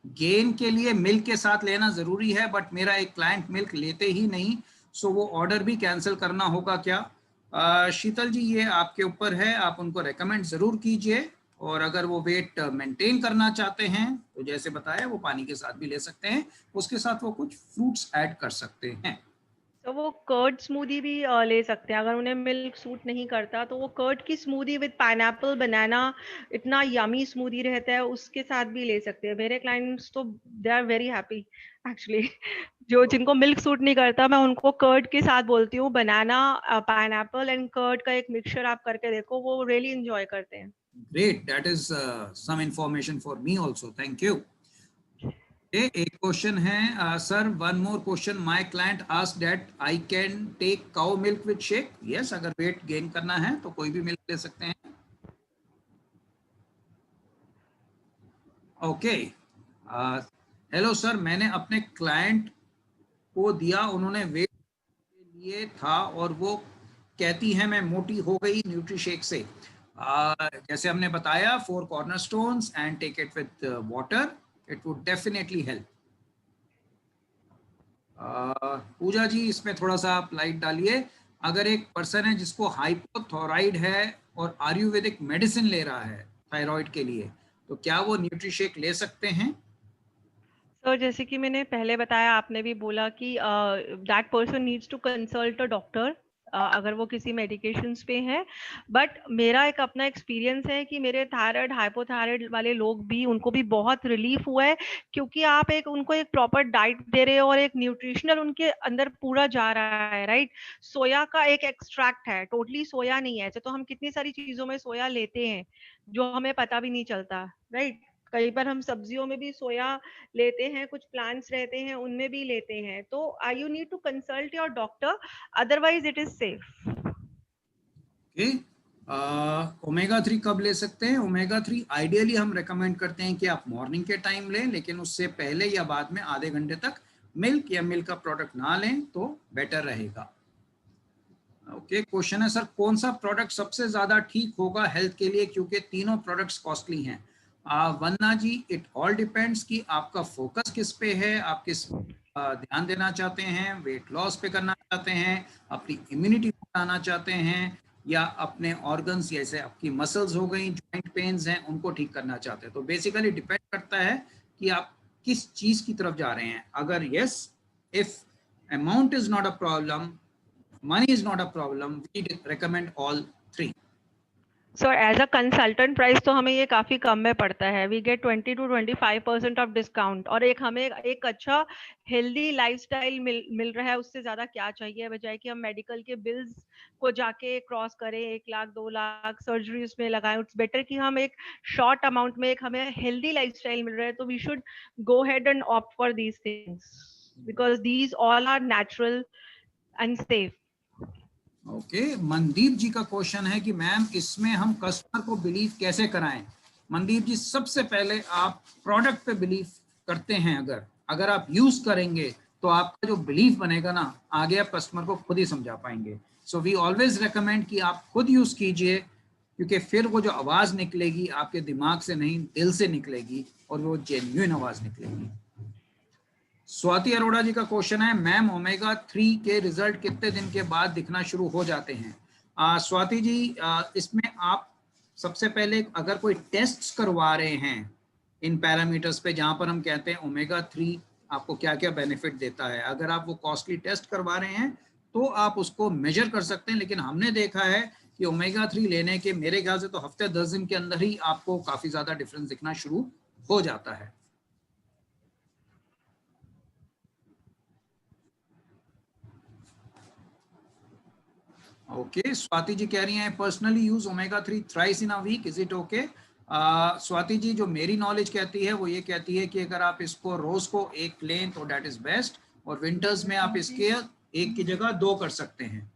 gain के लिए मिल्क के साथ लेना जरूरी है, बट मेरा एक क्लाइंट मिल्क लेते ही नहीं, सो वो ऑर्डर भी कैंसिल करना होगा क्या? शीतल जी, ये आपके ऊपर है, आप उनको रेकमेंड जरूर कीजिए। और अगर वो वेट मेंटेन करना चाहते हैं, तो जैसे बताया, वो पानी के साथ भी ले सकते हैं, उसके साथ वो कुछ फ्रूट्स ऐड कर सकते हैं। तो वो कर्ड स्मूदी भी ले सकते हैं। अगर उन्हें मिल्क सूट नहीं करता, तो वो कर्ड की स्मूदी विद पाइनएप्पल, बनाना, इतना यमी स्मूदी रहता है, उसके साथ भी ले सकते हैं। मेरे क्लाइंट्स तो they are very happy actually. जो जिनको मिल्क सूट नहीं करता, मैं उनको कर्ड के साथ बोलती हूँ, बनाना, पाइनएप्पल एंड कर्ड का एक मिक्सचर आप करके देखो, वो रियली एंजॉय करते हैं। Great, that is some information for me also. Thank you. एक क्वेश्चन है, sir one more question, my client ask that I can take cow milk with shake. Yes, अगर वेट गेन करना है तो कोई भी मिल्क ले सकते हैं। ओके, हेलो सर, मैंने अपने क्लाइंट को दिया, उन्होंने वेट के लिए था, और वो कहती है मैं मोटी हो गई न्यूट्री शेक से। जैसे हमने बताया 4 cornerstones and take it with water, it would definitely help. पूजा जी इसमें थोड़ा सा आप लाइट डालिए। अगर एक पर्सन है जिसको हाइपोथायराइड है और आयुर्वेदिक मेडिसिन ले रहा है थायराइड के लिए, तो क्या वो न्यूट्रीशेक ले सकते हैं? सर जैसे कि मैंने पहले बताया, आपने भी बोला कि that person needs to consult a doctor अगर वो किसी मेडिकेशंस पे है। बट मेरा एक अपना एक्सपीरियंस है कि मेरे थायराइड हाइपोथायराइड वाले लोग भी, उनको भी बहुत रिलीफ हुआ है, क्योंकि आप उनको एक प्रॉपर डाइट दे रहे हो और एक न्यूट्रिशनल उनके अंदर पूरा जा रहा है, राइट। सोया का एक एक्सट्रैक्ट है, टोटली सोया नहीं है। ऐसे तो हम कितनी सारी चीजों में सोया लेते हैं जो हमें पता भी नहीं चलता, राइट। कई बार हम सब्जियों में भी सोया लेते हैं, कुछ प्लांट्स रहते हैं उनमें भी लेते हैं। तो I you need to consult your doctor, otherwise it is safe. Okay, omega 3 कब ले सकते हैं? ओमेगा 3 आइडियली हम रेकमेंड करते हैं कि आप मॉर्निंग के टाइम लें, लेकिन उससे पहले या बाद में आधे घंटे तक मिल्क या मिल्क का प्रोडक्ट ना लें तो बेटर रहेगा। ओके, क्वेश्चन है सर कौन सा प्रोडक्ट सबसे ज्यादा ठीक होगा हेल्थ के लिए, क्योंकि तीनों प्रोडक्ट्स कॉस्टली हैं? वंदना जी, इट ऑल डिपेंड्स कि आपका फोकस किस पे है, आप किस ध्यान देना चाहते हैं, वेट लॉस पे करना चाहते हैं, अपनी इम्यूनिटी बढ़ाना चाहते हैं, या अपने ऑर्गन्स जैसे आपकी मसल्स हो गई, जॉइंट पेन्स हैं, उनको ठीक करना चाहते हैं। तो बेसिकली डिपेंड करता है कि आप किस चीज की तरफ जा रहे हैं। अगर yes, if amount is not a problem, money is not a problem, we recommend all 3. Sir as a consultant price तो हमें ये काफी कम में पड़ता है। We get 20 to 25% of discount, और हमें एक अच्छा हेल्दी लाइफस्टाइल मिल रहा है। उससे ज्यादा क्या चाहिए, बजाय कि हम मेडिकल के बिल्स को जाके क्रॉस करें, 1 लाख 2 लाख सर्जरीज में लगाएं। इट्स बेटर कि हम एक शॉर्ट अमाउंट में हमें हेल्दी लाइफस्टाइल मिल रहा है, तो we should go head and opt for these things, because these all are natural and safe. Okay, Mandeep ji का क्वेश्चन है कि मैम इसमें हम कस्टमर को बिलीव कैसे कराएं? मनदीप जी, सबसे पहले आप प्रोडक्ट पे बिलीव करते हैं, अगर आप यूज करेंगे तो आपका जो बिलीव बनेगा ना, आगे आप कस्टमर को खुद ही समझा पाएंगे। सो वी ऑलवेज रेकमेंड कि आप खुद यूज कीजिए, क्योंकि फिर वो जो आवाज निकलेगी आपके दिमाग से नहीं, दिल से निकलेगी, और वो जेन्युइन आवाज निकलेगी। स्वाति अरोड़ा जी का क्वेश्चन है, मैम ओमेगा 3 के रिजल्ट कितने दिन के बाद दिखना शुरू हो जाते हैं? स्वाति जी, इसमें आप सबसे पहले अगर कोई टेस्ट करवा रहे हैं इन पैरामीटर्स पे, जहां पर हम कहते हैं ओमेगा 3 आपको क्या क्या बेनिफिट देता है, अगर आप वो कॉस्टली टेस्ट करवा रहे हैं तो आप उसको मेजर कर सकते हैं। लेकिन हमने देखा है कि ओमेगा 3 लेने के मेरे ख्याल से तो हफ्ते 10 दिन के अंदर ही आपको काफी ज्यादा डिफरेंस दिखना शुरू हो जाता है। ओके, स्वाति जी कह रही हैं personally use omega 3 thrice in a week, is it okay? Swati ji, जो मेरी नॉलेज कहती है वो ये कहती है कि अगर आप इसको रोज को 1 लें तो दैट इज बेस्ट, और विंटर्स में आप इसके 1 की जगह 2 कर सकते हैं।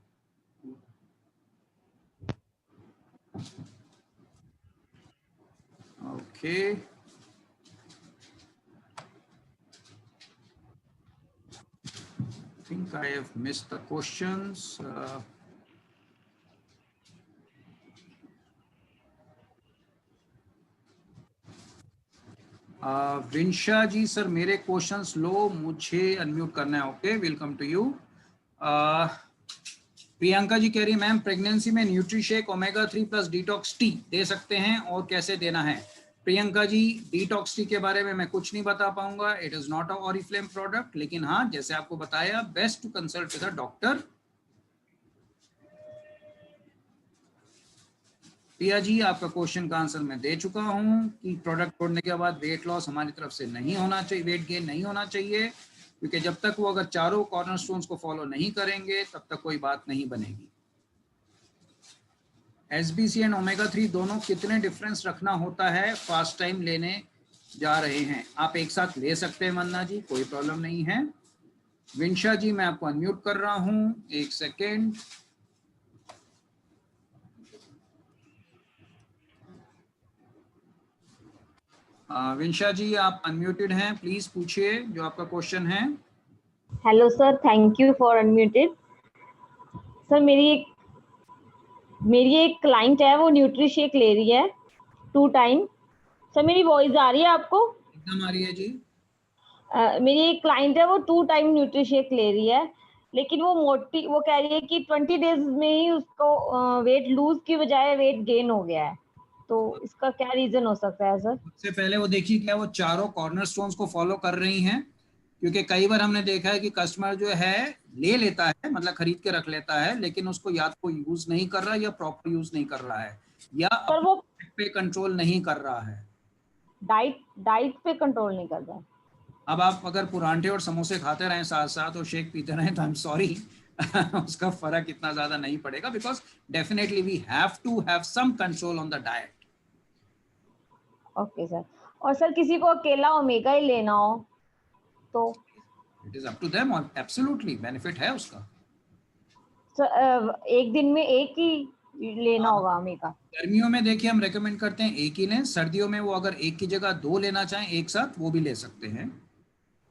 Okay, think I have missed the questions. Vinsha ji, sir मेरे क्वेश्चंस लो, मुझे अनम्यूट करना है। Okay, welcome to you. Priyanka ji कह रही है मैम प्रेगनेंसी में Nutrishake omega 3 plus detox tea दे सकते हैं और कैसे देना है? प्रियंका जी, डिटॉक्स टी के बारे में मैं कुछ नहीं बता पाऊंगा, it is not a Oriflame product, लेकिन हाँ जैसे आपको बताया best to consult with a doctor. Priya ji, आपका क्वेश्चन का आंसर मैं दे चुका हूं कि प्रोडक्ट छोड़ने के बाद वेट लॉस हमारी तरफ से नहीं होना चाहिए, वेट गेन नहीं होना चाहिए, क्योंकि जब तक वो अगर चारों कॉर्नरस्टोन्स को फॉलो नहीं करेंगे तब तक कोई बात नहीं बनेगी। एसबीसी एंड ओमेगा 3 दोनों कितने डिफरेंस रखना होता है फास्ट टाइम लेने जा रहे हैं? आप एक साथ ले सकते हैं वंदना जी, कोई प्रॉब्लम नहीं है। विंशा जी, मैं आपको अनम्यूट कर रहा हूं, 1 सेकेंड। विंशा जी, आप अनम्यूटेड हैं, प्लीज पूछिए जो आपका क्वेश्चन है। Hello sir, thank you for unmuted. Sir मेरी एक मेरी एक क्लाइंट है, वो न्यूट्री शेक ले रही है 2 टाइम। सर मेरी वॉइस आ रही है आपको? एकदम आ रही है जी। मेरी एक क्लाइंट है, वो 2 टाइम न्यूट्री शेक ले रही है, लेकिन वो कह रही है कि 20 डेज में ही उसको वेट लूज की बजाय वेट गेन हो गया है। तो इसका क्या रीजन हो सकता है सर? सबसे पहले वो देखिए क्या वो चारों कॉर्नर स्टोन्स को फॉलो कर रही हैं, क्योंकि कई बार हमने देखा है कि कस्टमर जो है ले लेता है, मतलब खरीद के रख लेता है, लेकिन उसको या तो यूज नहीं कर रहा या प्रॉपर यूज नहीं कर रहा है, या पर वो अपने पे कंट्रोल नहीं कर रहा है। डाइट पे कंट्रोल नहीं कर रहा है। अब आप अगर पुरांठे और समोसे खाते रहें साथ साथ और शेक पीते रहें तो आई एम सॉरी उसका फर्क इतना ज्यादा नहीं पड़ेगा, because definitely we have to have some control on the diet. Okay sir. और सर किसी को अकेला ओमेगा ही लेना हो तो? It is up to them, और एब्सोल्युटली बेनिफिट है उसका। एक दिन में एक ही लेना होगा ओमेगा? गर्मियों में देखिए हम रेकमेंड करते हैं एक ही लें, सर्दियों में वो अगर एक की जगह 2 लेना चाहें एक साथ वो भी ले सकते हैं।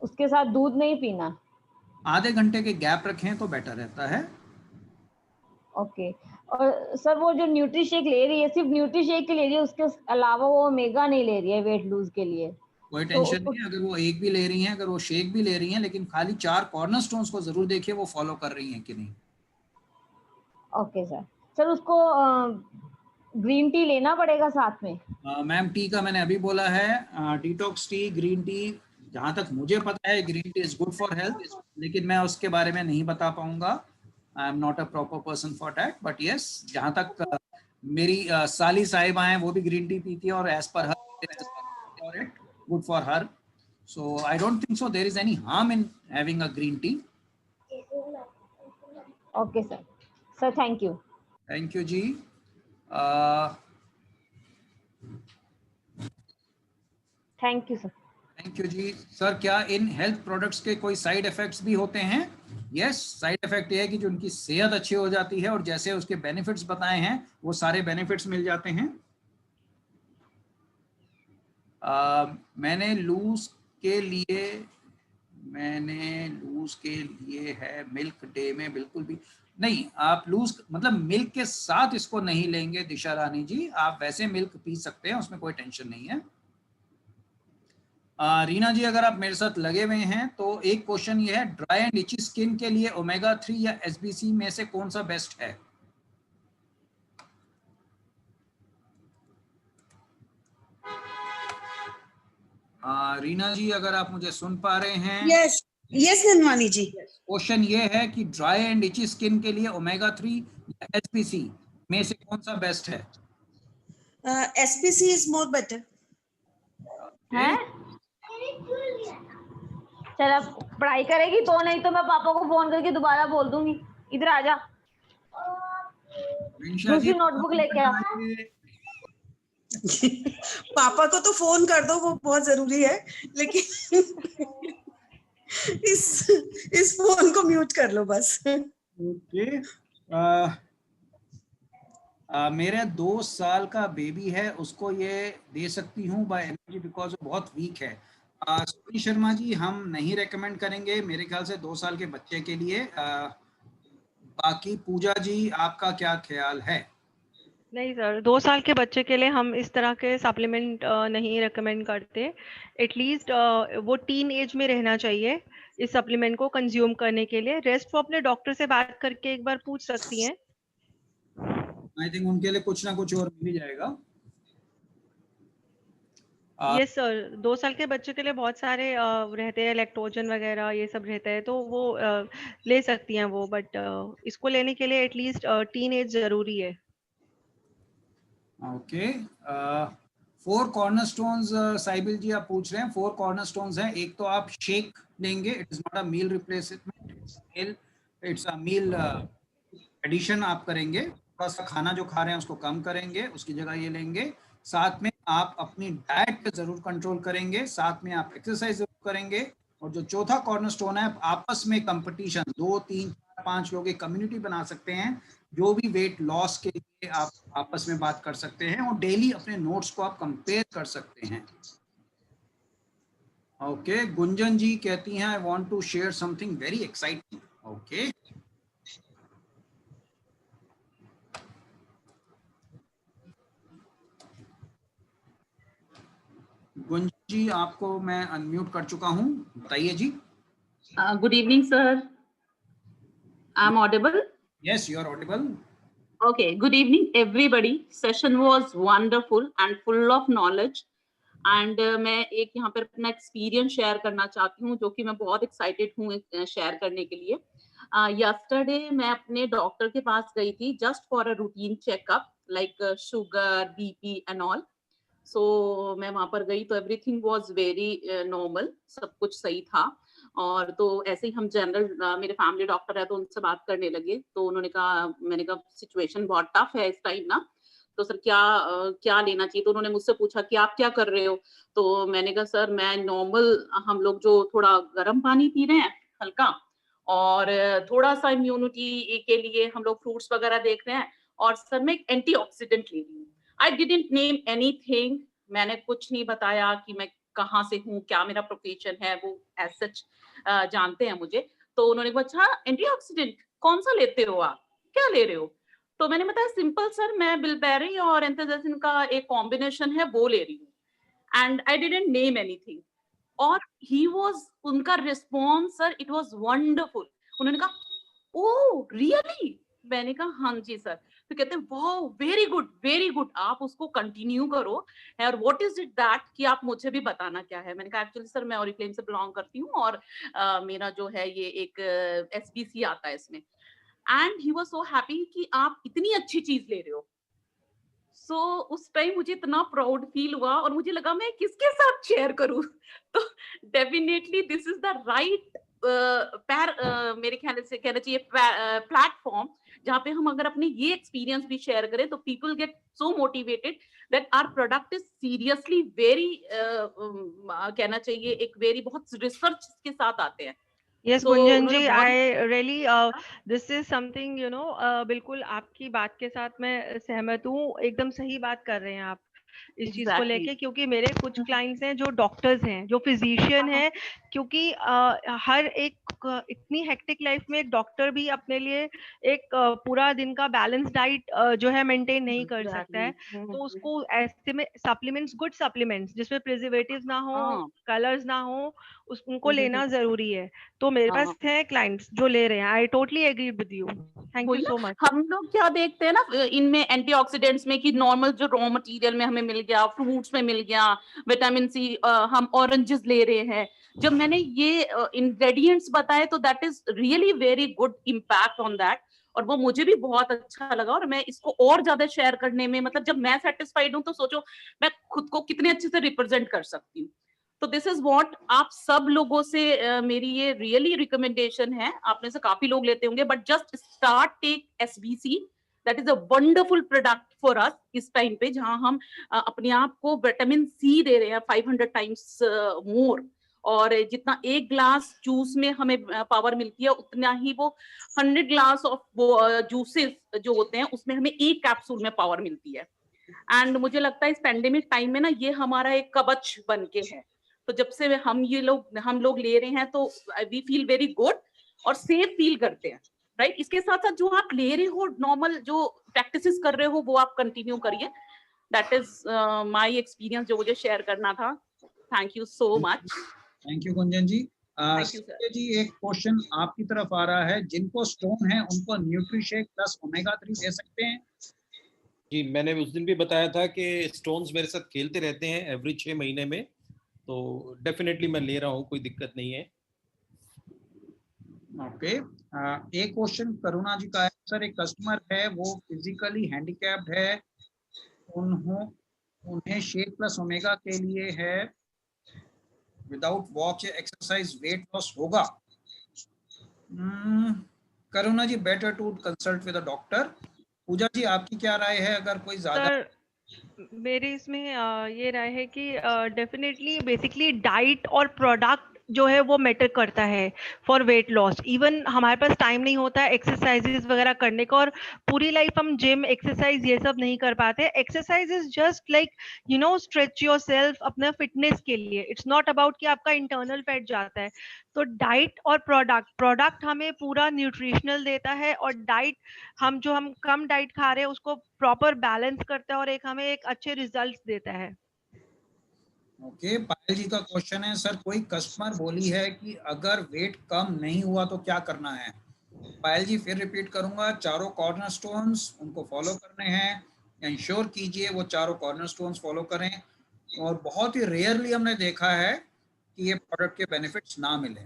उसके साथ दूध नहीं पीना? आधे घंटे के गैप रखें तो बेटर रहता है। ओके। और सर वो जो न्यूट्री शेक ले रही है, सिर्फ न्यूट्री शेक ही ले रही है, उसके अलावा वो ओमेगा नहीं ले रही है वेट लूज के लिए? कोई तो टेंशन उसको नहीं है, अगर वो एक भी ले रही हैं, अगर वो शेक भी ले रही हैं, लेकिन खाली 4 कॉर्नर स्टोन्स को जरूर देखिए वो फॉलो कर रही हैं कि नहीं। Okay sir. सर उसको ग्रीन टी लेना पड़ेगा साथ में? मैम टी का मैंने अभी बोला है, डिटॉक्स टी, ग्रीन टी, जहाँ तक मुझे पता है green tea is good for health, लेकिन मैं उसके बारे में नहीं बता पाऊंगा, आई am not a proper person for that, but yes जहाँ तक मेरी साली साहिबा हैं वो भी ग्रीन टी पीती है और as per her it good for her, so I don't think so there is any harm in having a green tea. Okay sir. Sir thank you. Thank you ji. Thank you sir. Thank you ji. Sir क्या इन हेल्थ प्रोडक्ट्स के कोई साइड इफेक्ट्स भी होते हैं? यस, साइड इफेक्ट ये है कि जो उनकी सेहत अच्छी हो जाती है और जैसे उसके बेनिफिट्स बताए हैं वो सारे बेनिफिट्स मिल जाते हैं। मैंने लूज के लिए है मिल्क डे में बिल्कुल भी नहीं, आप लूज मतलब मिल्क के साथ इसको नहीं लेंगे दिशा रानी जी, आप वैसे मिल्क पी सकते हैं, उसमें कोई टेंशन नहीं है। रीना जी अगर आप मेरे साथ लगे हुए हैं तो एक क्वेश्चन ये है, ड्राई एंड इची स्किन के लिए ओमेगा 3 या एसबीसी में से कौन सा बेस्ट है? रीना जी अगर आप मुझे सुन पा रहे हैं। यस यस ननवानी जी। क्वेश्चन ये है कि ड्राई एंड इची स्किन के लिए ओमेगा 3 या एसबीसी में से कौन सा बेस्ट है? SPC is more better. हैं? चल अब पढ़ाई करेगी तो, नहीं तो मैं पापा को फोन करके दोबारा बोल दूंगी। इधर आ जा, दूसरी नोटबुक लेके आ। पापा को तो फोन कर दो, वो बहुत जरूरी है, लेकिन इस फोन को म्यूट कर लो बस। ओके। मेरे 2 साल का बेबी है, उसको ये दे सकती हूँ बाय एनर्जी बिकॉज वो बहुत वीक है। सोनी शर्मा जी हम नहीं रेकमेंड करेंगे मेरे ख्याल से 2 साल के बच्चे के लिए। बाकी पूजा जी आपका क्या ख्याल है? नहीं सर, 2 साल के बच्चे के लिए हम इस तरह के सप्लीमेंट नहीं रेकमेंड करते। एटलीस्ट वो टीन एज में रहना चाहिए इस सप्लीमेंट को कंज्यूम करने के लिए। रेस्ट वो अपने डॉक्टर से बात करके एक बार पूछ सकती हैं। आई थिंक उनके लिए कुछ ना कुछ और मिल ही जाएगा। यस सर, 2 साल के बच्चे के लिए बहुत सारे रहते हैं, लैक्टोजन वगैरह ये सब रहता है, तो वो ले सकती हैं वो, बट इसको लेने के लिए एटलीस्ट टीन एज जरूरी है। ओके। 4 कॉर्नरस्टोन्स साइबिल जी आप पूछ रहे हैं, 4 कॉर्नरस्टोन्स हैं। एक तो आप शेक लेंगे, it is not a meal replacement, it's a meal addition आप करेंगे, थोड़ा सा खाना जो खा रहे हैं उसको कम करेंगे, उसकी जगह ये लेंगे। साथ में आप अपनी डाइट पे जरूर कंट्रोल करेंगे, साथ में आप एक्सरसाइज जरूर करेंगे, और जो चौथा कॉर्नरस्टोन है आपस में कंपटीशन, 2 3 4 5 लोग एक कम्युनिटी बना सकते हैं, जो भी वेट लॉस के लिए आप आपस में बात कर सकते हैं और डेली अपने नोट्स को आप कंपेयर कर सकते हैं। ओके, गुंजन जी कहती हैं I want to share something very exciting. Okay, Gunj ji, आपको मैं अनम्यूट कर चुका हूँ, बताइए जी। Good evening, sir. I'm audible. Yes, you are audible. Okay. Good evening, everybody. Session was wonderful and full of knowledge. And मैं एक यहाँ पर अपना एक्सपीरियंस शेयर करना चाहती हूँ, जो कि मैं बहुत एक्साइटेड हूँ शेयर करने के लिए। यस्टरडे मैं अपने डॉक्टर के पास गई थी just for a routine checkup like sugar, BP and all. So मैं वहां पर गई तो एवरीथिंग वाज वेरी नॉर्मल, सब कुछ सही था। और तो ऐसे ही हम जनरल, मेरे फैमिली डॉक्टर है तो उनसे बात करने लगे, तो उन्होंने कहा, मैंने कहा सिचुएशन बहुत टफ है इस टाइम ना, तो सर क्या लेना चाहिए। तो उन्होंने मुझसे पूछा कि आप क्या कर रहे हो, तो मैंने कहा सर मैं नॉर्मल, हम लोग जो थोड़ा गर्म पानी पी रहे हैं हल्का, और थोड़ा सा इम्यूनिटी के लिए हम लोग फ्रूट्स वगैरह देख रहे हैं, और सर मैं एक एंटीऑक्सीडेंट ले रही हूँ। आई डिडंट नेम एनीथिंग, मैंने कुछ नहीं बताया कि मैं कहाँ से हूँ, क्या मेरा प्रोफेशन है, वो एज सच जानते हैं मुझे। तो उन्होंने कहा अच्छा एंटीऑक्सीडेंट कौन सा लेते हो आप, क्या ले रहे हो। तो मैंने बताया सिंपल सर मैं बिलबेरी और एंथोसियानिन का एक कॉम्बिनेशन है वो ले रही हूँ, and I didn't name anything. और ही वाज, उनका response sir it was wonderful. उन्होंने कहा ओह रियली, मैंने कहा हाँ जी सर। तो कहते हैं वाओ वेरी गुड, आप उसको कंटिन्यू करो। और व्हाट इज इट दैट कि आप मुझे भी बताना क्या है। मैंने कहा एक्चुअली सर मैं ऑरिफ्लेम से बिलोंग करती हूँ, और मेरा जो है ये एक एसबीसी आता है इसमें। And he was so happy कि आप इतनी अच्छी चीज ले रहे हो। सो उस टाइम मुझे इतना प्राउड फील हुआ, और मुझे लगा मैं किसके साथ शेयर करूं। तो definitely this is the right मेरे ख्याल से कहना चाहिए प्लेटफॉर्म, जहाँ पे हम अगर अपने ये एक्सपीरियंस भी शेयर करें तो people get so motivated that our product is seriously very, कहना चाहिए एक वेरी बहुत रिसर्च के साथ आते हैं। यस तो गुंजन उन्होंने जी, बहुत I really this is something बिल्कुल आपकी बात के साथ मैं सहमत हूँ, एकदम सही बात कर रहे हैं आप इस चीज को एग्जैक्टली लेके, क्योंकि मेरे कुछ क्लाइंट्स हैं जो डॉक्टर्स हैं, जो फिजिशियन हैं, क्योंकि हर एक इतनी हेक्टिक लाइफ में एक डॉक्टर भी अपने लिए एक पूरा दिन का बैलेंस डाइट जो है मेंटेन नहीं कर सकता है, तो उसको ऐसे में सप्लीमेंट्स, गुड सप्लीमेंट्स जिसमें प्रिजर्वेटिव्स ना हो, कलर्स ना हो, उनको लेना जरूरी है। तो मेरे पास हैं क्लाइंट्स जो ले रहे हैं, I totally agree with you, thank you so much. हम लोग क्या देखते हैं ना इनमें एंटीऑक्सीडेंट्स में कि नॉर्मल जो रॉ मटेरियल में हमें मिल गया, फ्रूट्स में मिल गया, विटामिन सी, हम ऑरेंजेस ले रहे हैं। जब मैंने ये इंग्रेडिएंट्स बताए तो that is really very good impact on that, और वो मुझे भी बहुत अच्छा लगा, और मैं इसको और ज्यादा शेयर करने में, मतलब जब मैं सेटिस्फाइड हूँ तो सोचो मैं खुद को कितने अच्छे से रिप्रेजेंट कर सकती हूँ। तो दिस इज व्हाट आप सब लोगों से मेरी ये रियली रिकमेंडेशन है। आप में से काफी लोग लेते होंगे, but just start take SBC, that is a wonderful product for us इस टाइम पे, जहां हम अपने आप को विटामिन सी दे रहे हैं 500 टाइम्स मोर, और जितना एक ग्लास जूस में हमें पावर मिलती है, उतना ही वो 100 ग्लास ऑफ वो जूसेस जो होते हैं उसमें हमें एक कैप्सूल में पावर मिलती है। एंड मुझे लगता है इस पेंडेमिक टाइम में ना ये हमारा एक कवच बन के है। तो जब से हम लोग ले रहे हैं तो वी फील वेरी गुड और सेफ फील करते हैं, राइट। इसके साथ साथ जो आप ले रहे हो, नॉर्मल जो प्रैक्टिसेस कर रहे हो वो आप कंटिन्यू करिए। दैट इज माय एक्सपीरियंस जो मुझे शेयर करना था। Thank you so much. Thank you Gunjan ji. Thank you sir. Sanjay ji, एक क्वेश्चन आपकी तरफ आ रहा है, जिनको स्टोन है उनको न्यूट्रीशेक प्लस ओमेगा 3 दे सकते हैं? जी, मैंने उस दिन भी बताया था कि स्टोन्स मेरे साथ खेलते रहते हैं एवरी 6 महीने में, तो डेफिनेटली मैं ले रहा हूँ, कोई दिक्कत नहीं है। ओके। एक क्वेश्चन करुणा जी का है, सर एक कस्टमर है वो फिजिकली हैंडीकैप्ड है, उन्हें शेक प्लस ओमेगा के लिए है, without watch exercise weight loss होगा? Karuna ji, better to consult with a doctor. Pooja ji, आपकी क्या राय है? अगर कोई ज्यादा मेरी इसमें ये राय है कि डेफिनेटली बेसिकली डाइट और प्रोडक्ट जो है वो मैटर करता है फॉर वेट लॉस। इवन हमारे पास टाइम नहीं होता है एक्सरसाइजेस वगैरह करने का, और पूरी लाइफ हम जिम एक्सरसाइज ये सब नहीं कर पाते। Exercise is just like stretch your self अपना फिटनेस के लिए, इट्स नॉट अबाउट कि आपका इंटरनल फैट जाता है। तो डाइट और प्रोडक्ट हमें पूरा न्यूट्रिशनल देता है, और डाइट हम कम डाइट खा रहे हैं उसको प्रॉपर बैलेंस करता है और एक हमें एक अच्छे रिजल्ट्स देता है। ओके, पायल जी का क्वेश्चन है, सर कोई कस्टमर बोली है कि अगर वेट कम नहीं हुआ तो क्या करना है? पायल जी फिर रिपीट करूंगा, चारों कॉर्नर स्टोन्स उनको फॉलो करने हैं, इंश्योर कीजिए वो चारों कॉर्नर स्टोन्स फॉलो करें। और बहुत ही रेयरली हमने देखा है कि ये प्रोडक्ट के बेनिफिट्स ना मिले।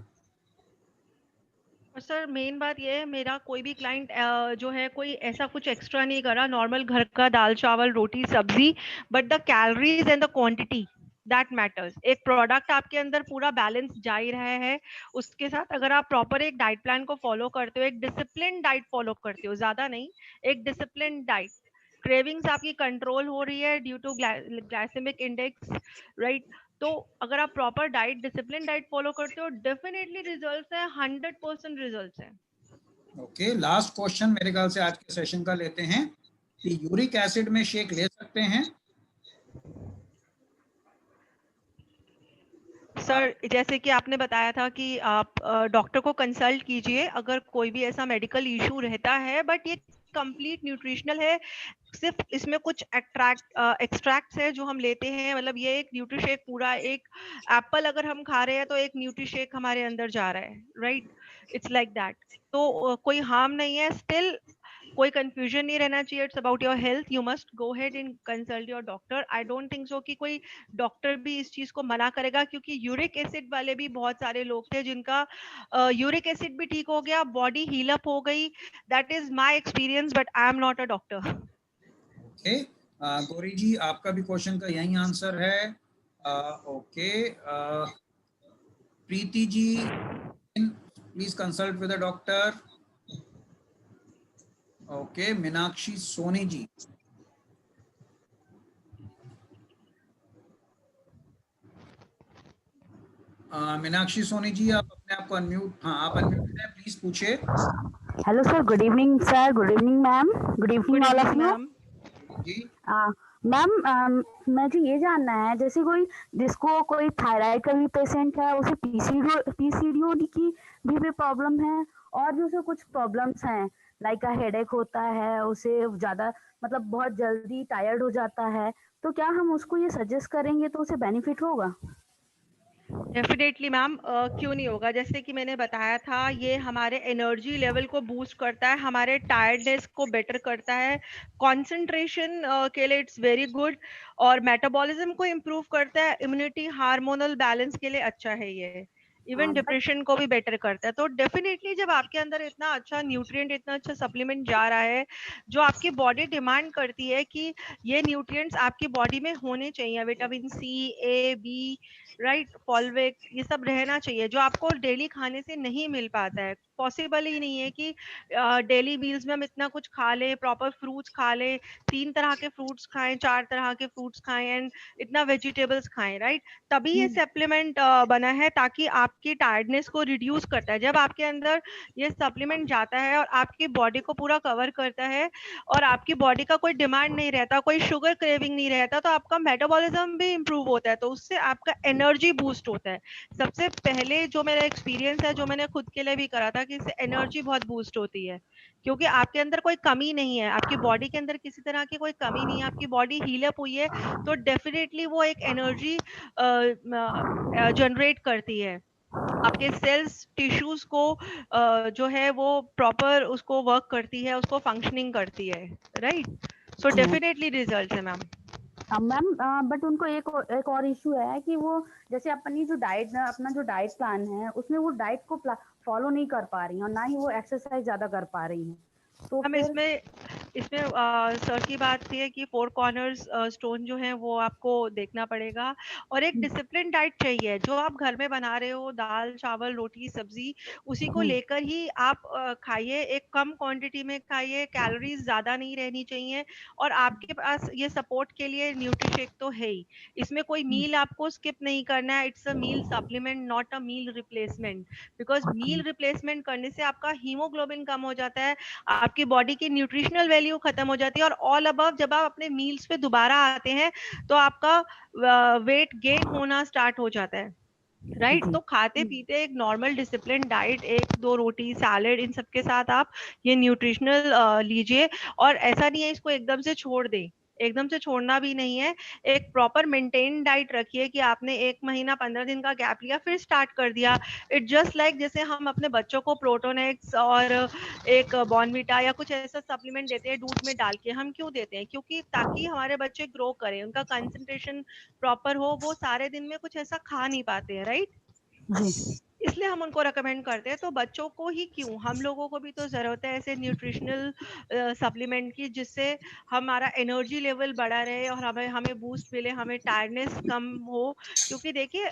और सर मेन बात ये है, मेरा कोई भी क्लाइंट जो है कोई ऐसा कुछ एक्स्ट्रा नहीं करा, नॉर्मल घर का दाल चावल रोटी सब्जी, but the calories and the quantity that matters. एक प्रोडक्ट आपके अंदर पूरा बैलेंस जा ही रहा है, उसके साथ अगर आप प्रॉपर एक डाइट प्लान को फॉलो करते हो, एक डिसिप्लिन डाइट फॉलो करते हो, ज्यादा नहीं, एक डिसिप्लिन डाइट, क्रेविंग्स आपकी कंट्रोल हो रही है due to glycemic index, right? तो अगर आप proper diet discipline diet follow करते हो, डेफिनेटली रिजल्ट्स है, 100% रिजल्ट्स है। ओके, लास्ट क्वेश्चन मेरे ख्याल से आज के सेशन का लेते हैं कि यूरिक एसिड में शेक ले सकते हैं? सर जैसे कि आपने बताया था कि आप डॉक्टर को कंसल्ट कीजिए अगर कोई भी ऐसा मेडिकल इशू रहता है, बट ये कंप्लीट न्यूट्रिशनल है, सिर्फ इसमें कुछ एक्सट्रैक्ट्स है जो हम लेते हैं, मतलब ये एक न्यूट्रीशेक पूरा एक एप्पल अगर हम खा रहे हैं तो एक न्यूट्रीशेक हमारे अंदर जा रहा है, राइट? It's like that. तो कोई हार्म नहीं है, स्टिल कोई कंफ्यूजन नहीं रहना चाहिए, it's about your health, you must go head and consult your doctor. I don't think सो कि कोई डॉक्टर भी इस चीज को मना करेगा, क्योंकि यूरिक एसिड वाले भी बहुत सारे लोग थे जिनका यूरिक एसिड भी ठीक हो गया, बॉडी हील अप हो गई। That is my experience, but I am not a doctor. Okay, Gauri ji आपका भी क्वेश्चन का यही आंसर है। Okay, Preeti ji please consult with the doctor. Okay, Meenakshi Soni ji. Meenakshi Soni ji आप अपने आप को अनम्यूट, हाँ आप अनम्यूट हैं, प्लीज पूछिए। Hello sir, good evening sir, good evening ma'am, good evening all of you. जी मैम मैं जी ये जानना है, जैसे कोई जिसको कोई थायराइड का भी पेशेंट है, उसे पीसीओडी की भी प्रॉब्लम है, और जो उसे कुछ प्रॉब्लम्स हैं लाइक हेडेक होता है, उसे ज़्यादा मतलब बहुत जल्दी टायर्ड हो जाता है, तो क्या हम उसको ये सजेस्ट करेंगे तो उसे बेनिफिट होगा? डेफिनेटली मैम, क्यों नहीं होगा। जैसे कि मैंने बताया था, ये हमारे एनर्जी लेवल को बूस्ट करता है, हमारे टायर्डनेस को बेटर करता है, कंसंट्रेशन के लिए इट्स वेरी गुड, और मेटाबॉलिज्म को इम्प्रूव करता है, इम्यूनिटी हार्मोनल बैलेंस के लिए अच्छा है ये, इवन डिप्रेशन को भी बेटर करता है। तो डेफिनेटली जब आपके अंदर इतना अच्छा न्यूट्रिएंट, इतना अच्छा सप्लीमेंट जा रहा है, जो आपकी बॉडी डिमांड करती है कि ये न्यूट्रिएंट्स आपकी बॉडी में होने चाहिए, विटामिन सी, ए, बी, राइट, फॉलवेट, ये सब रहना चाहिए, जो आपको डेली खाने से नहीं मिल पाता है। पॉसिबल ही नहीं है कि डेली मील्स में हम इतना कुछ खा लें, प्रॉपर फ्रूट्स खा लें, 3 तरह के फ्रूट्स खाएं, 4 तरह के फ्रूट्स खाएं, एंड इतना वेजिटेबल्स खाएं, राइट? तभी ये सप्लीमेंट बना है, ताकि आपकी टायर्डनेस को रिड्यूस करता है। जब आपके अंदर ये सप्लीमेंट जाता है और आपकी बॉडी को पूरा कवर करता है, और आपकी बॉडी का कोई डिमांड नहीं रहता, कोई शुगर क्रेविंग नहीं रहता, तो आपका मेटाबॉलिज्म भी इम्प्रूव होता है, तो उससे आपका एनर्जी बूस्ट होता है। सबसे पहले जो मेरा एक्सपीरियंस है, जो मैंने खुद के लिए भी करा था, कि इससे एनर्जी बहुत बूस्ट होती है, क्योंकि आपके अंदर कोई कमी नहीं है, आपकी बॉडी के अंदर किसी तरह की कोई कमी नहीं है, आपकी बॉडी हील अप हुई है, तो डेफिनेटली वो एक एनर्जी जनरेट करती है, आपके सेल्स टिश्यूज को जो है वो प्रॉपर उसको वर्क करती है, उसको फंक्शनिंग करती है, राइट? सो डेफिनेटली रिजल्ट है मैम। मैम बट उनको एक और इशू है कि वो जैसे अपनी जो डाइट, अपना जो डाइट प्लान है, उसमें वो डाइट को फॉलो नहीं कर पा रही हैं, और ना ही वो एक्सरसाइज ज्यादा कर पा रही हैं, तो हम इसमें सर की बात थी है कि 4 कॉर्नर्स स्टोन जो है वो आपको देखना पड़ेगा, और एक डिसिप्लिन डाइट चाहिए, जो आप घर में बना रहे हो, दाल चावल रोटी सब्जी, उसी को लेकर ही आप खाइए, एक कम क्वांटिटी में खाइए, कैलोरीज ज्यादा नहीं रहनी चाहिए, और आपके पास ये सपोर्ट के लिए न्यूट्रीशेक तो है ही, इसमें कोई मील आपको स्किप नहीं करना है, it's a meal supplement, not a meal replacement, because meal replacement करने से आपका हीमोग्लोबिन कम हो जाता है, आपकी बॉडी की न्यूट्रिशनल वैल्यू खत्म हो जाती है, और ऑल अबव जब आप अपने मील्स पे दोबारा आते हैं तो आपका वेट गेन होना स्टार्ट हो जाता है, राइट? तो खाते पीते एक नॉर्मल डिसिप्लिन डाइट, 1-2 रोटी सैलेड, इन सब के साथ आप ये न्यूट्रिशनल लीजिए, और ऐसा नहीं है इसको एकदम से छोड़ दें, एकदम से छोड़ना भी नहीं है। एक प्रॉपर मेंटेन डाइट रखिए कि आपने 1 महीना 15 दिन का गैप लिया फिर स्टार्ट कर दिया। इट जस्ट लाइक जैसे हम अपने बच्चों को प्रोटोनेक्स और एक बॉर्नविटा या कुछ ऐसा सप्लीमेंट देते हैं दूध में डाल के। हम क्यों देते हैं? क्योंकि ताकि हमारे बच्चे ग्रो करें, उनका कंसंट्रेशन प्रॉपर हो, वो सारे दिन में कुछ ऐसा खा नहीं पाते हैं, राइट? जी इसलिए हम उनको रेकमेंड करते हैं। तो बच्चों को ही क्यों, हम लोगों को भी तो जरूरत है ऐसे न्यूट्रिशनल सप्लीमेंट की, जिससे हमारा एनर्जी लेवल बढ़ा रहे और हमें हमें बूस्ट मिले, हमें टायर्डनेस कम हो। क्योंकि देखिए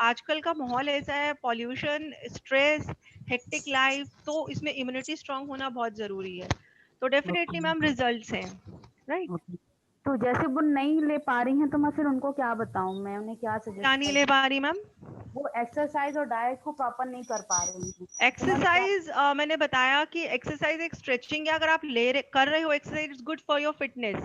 आजकल का माहौल ऐसा है, पॉल्यूशन, स्ट्रेस, हेक्टिक लाइफ, तो इसमें इम्यूनिटी स्ट्रांग होना बहुत जरूरी है। तो डेफिनेटली मैम रिजल्ट्स हैं, राइट? ओके। तो जैसे वो नहीं ले पा रही हैं तो मैं फिर उनको क्या बताऊं, मैं उन्हें क्या क्या सजेस्ट नहीं करूं? ले पा रही मैम? वो एक्सरसाइज और डाइट को प्रॉपर नहीं कर पा रही हैं, तो मैं उन्हें क्या? एक्सरसाइज मैंने बताया कि एक्सरसाइज एक स्ट्रेचिंग है। अगर आप कर रहे हो exercise, it's good for your fitness.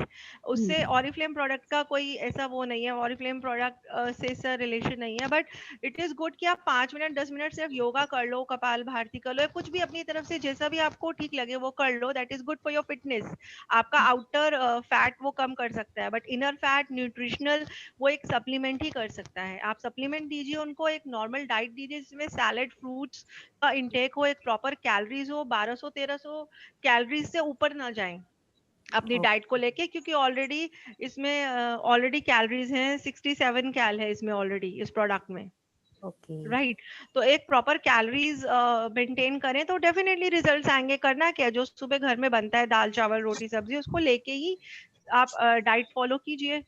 उससे ऑरिफ्लेम प्रोडक्ट का कोई ऐसा वो नहीं है, ऑरिफ्लेम प्रोडक्ट से इसका रिलेशन नहीं है। बट इट इज गुड कि आप 5 मिनट 10 मिनट सिर्फ योगा कर लो, कपाल भारती कर लो, या कुछ भी अपनी तरफ से जैसा भी आपको ठीक लगे वो कर लो। That is good for your fitness. आपका आउटर फैट वो कम कर सकता है, बट इनर फैट न्यूट्रिशनल वो एक सप्लीमेंट ही कर सकता है। आप सप्लीमेंट दीजिए उनको, एक नॉर्मल डाइट दीजिए जिसमें सैलेड, फ्रूट्स का इंटेक हो, एक प्रॉपर कैलोरीज हो, 1200-1300 कैलोरीज से ऊपर ना जाएं अपनी डाइट को लेके। क्योंकि ऑलरेडी इसमें ऑलरेडी कैलोरीज हैं 67 कैल है इसमें ऑलरेडी इस प्रोडक्ट में, ओके राइट? तो एक प्रॉपर कैलोरीज मेंटेन करें तो डेफिनेटली रिजल्ट्स आएंगे। करना क्या, जो सुबह घर में बनता है दाल चावल रोटी सब्जी, उसको लेके ही आप डाइट फॉलो कीजिए।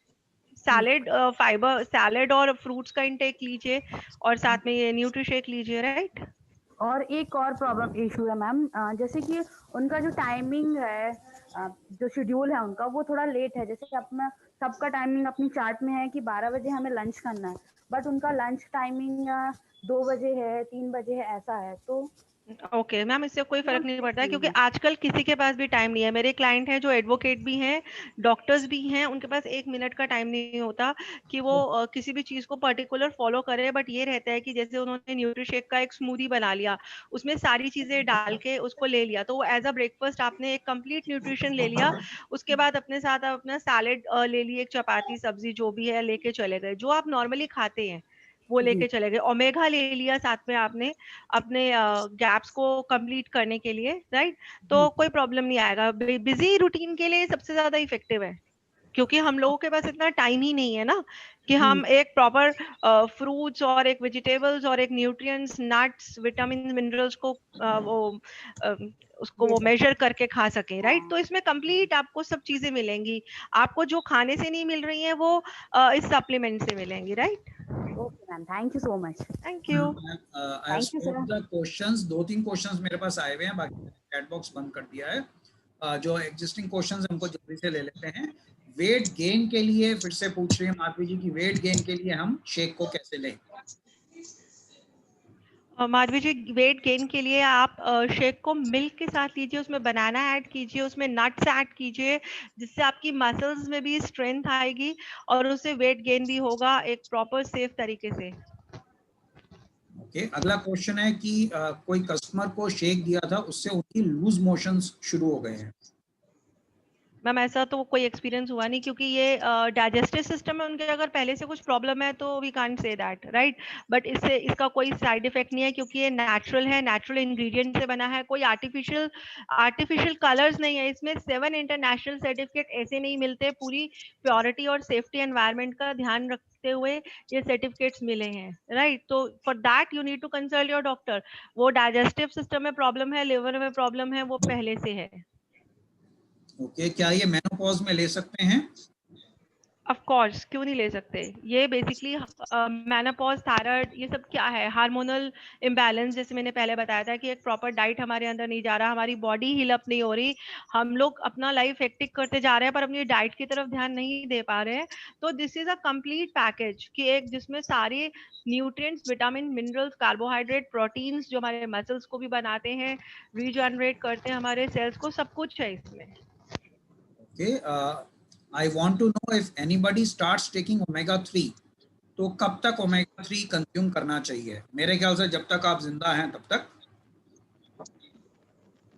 सैलेड, फाइबर सैलेड और फ्रूट्स का इंटेक लीजिए, और साथ में ये न्यूट्रीशेक लीजिए, राइट? और एक और प्रॉब्लम इशू है मैम, जैसे कि उनका जो टाइमिंग है, जो शेड्यूल है उनका, वो थोड़ा लेट है। जैसे कि अपना सबका टाइमिंग अपनी चार्ट में है कि 12 बजे हमें लंच करना है, बट उनका लंच टाइमिंग 2 बजे है, 3 बजे है, ऐसा है। तो ओके मैम, इससे कोई फर्क नहीं पड़ता है, क्योंकि आजकल किसी के पास भी टाइम नहीं है। मेरे क्लाइंट हैं जो एडवोकेट भी हैं, डॉक्टर्स भी हैं, उनके पास 1 मिनट का टाइम नहीं होता कि वो किसी भी चीज को पर्टिकुलर फॉलो करे। बट ये रहता है कि जैसे उन्होंने न्यूट्रीशेक का एक स्मूदी बना लिया, उसमें सारी चीजें डाल के उसको ले लिया, तो वो एज अ ब्रेकफास्ट आपने एक कंप्लीट न्यूट्रिशन ले लिया। उसके बाद अपने साथ आप अपना सैलेड ले लिए, एक चपाती सब्जी जो भी है लेके चले गए, जो आप नॉर्मली खाते हैं वो लेके चले गए। ओमेगा ले लिया साथ में आपने अपने गैप्स को कंप्लीट करने के लिए, राइट? तो कोई प्रॉब्लम नहीं आएगा। बिजी रूटीन के लिए सबसे ज्यादा इफेक्टिव है, क्योंकि हम लोगों के पास इतना टाइम ही नहीं है ना कि हम एक प्रॉपर फ्रूट्स और एक वेजिटेबल्स और एक न्यूट्रिएंट्स, नट्स, विटामिन, मिनरल्स को उसको वो मेजर करके खा सके, राइट? तो इसमें कंप्लीट आपको सब चीजें मिलेंगी। आपको जो खाने से नहीं मिल रही हैं वो इस सप्लीमेंट से मिलेंगी, right? Okay ma'am, thank you so much. Thank you. I have the questions, 2-3 questions मेरे पास आए हुए हैं, बाकी चैट बॉक्स बंद कर दिया है। जो एग्जिस्टिंग क्वेश्चंस हमको जल्दी से ले लेते हैं। वेट गेन के लिए फिर से पूछ रही है माधवी जी की, वेट गेन के लिए हम शेक को कैसे लें? माधवी जी, वेट गेन के लिए आप शेक को मिल्क के साथ लीजिए, उसमें बनाना ऐड कीजिए, उसमें नट्स ऐड कीजिए, जिससे आपकी मसल्स में भी स्ट्रेंथ आएगी और उससे वेट गेन भी होगा एक प्रॉपर सेफ तरीके से। ओके, अगला क्वेश्चन है कि कोई कस्टमर को शेक दिया था, उससे उनकी लूज मोशंस शुरू हो गए हैं। मैम ऐसा तो कोई एक्सपीरियंस हुआ नहीं, क्योंकि ये डाइजेस्टिव सिस्टम में उनके अगर पहले से कुछ प्रॉब्लम है तो we can't say that, right? But इससे इसका कोई साइड इफेक्ट नहीं है, क्योंकि ये नेचुरल है, नेचुरल इंग्रेडिएंट से बना है, कोई आर्टिफिशियल कलर्स नहीं है इसमें। 7 इंटरनेशनल सर्टिफिकेट ऐसे नहीं मिलते, पूरी प्योरिटी और सेफ्टी एनवायरनमेंट का ध्यान रखते हुए ये सर्टिफिकेट्स मिले हैं, राइट? तो for that you need to consult your doctor. वो डाइजेस्टिव सिस्टम में प्रॉब्लम है, लिवर में प्रॉब्लम है, वो पहले से है। ओके, क्या ये मेनोपॉज में ले सकते हैं? ऑफ कोर्स, क्यों नहीं ले सकते? ये बेसिकली मेनोपॉज, थायराइड, ये सब क्या है? Hormonal imbalance. जैसे मैंने पहले बताया था कि एक प्रॉपर डाइट हमारे अंदर नहीं जा रहा, हमारी बॉडी हील अप नहीं हो रही, हम लोग अपना लाइफ हेक्टिक करते जा रहे हैं पर अपनी डाइट की तरफ ध्यान नहीं दे पा रहे हैं। तो this is a complete package कि एक जिसमें सारे nutrients, vitamin, minerals, carbohydrate, proteins जो हमारे मसल्स को भी बनाते हैं, रीजनरेट करते हैं हमारे सेल्स को, सब कुछ है इसमें। Okay, I want to know if anybody starts taking omega-3, तो कब तक omega-3 कंज्यूम करना चाहिए? मेरे ख्याल से जब तक आप जिंदा हैं तब तक।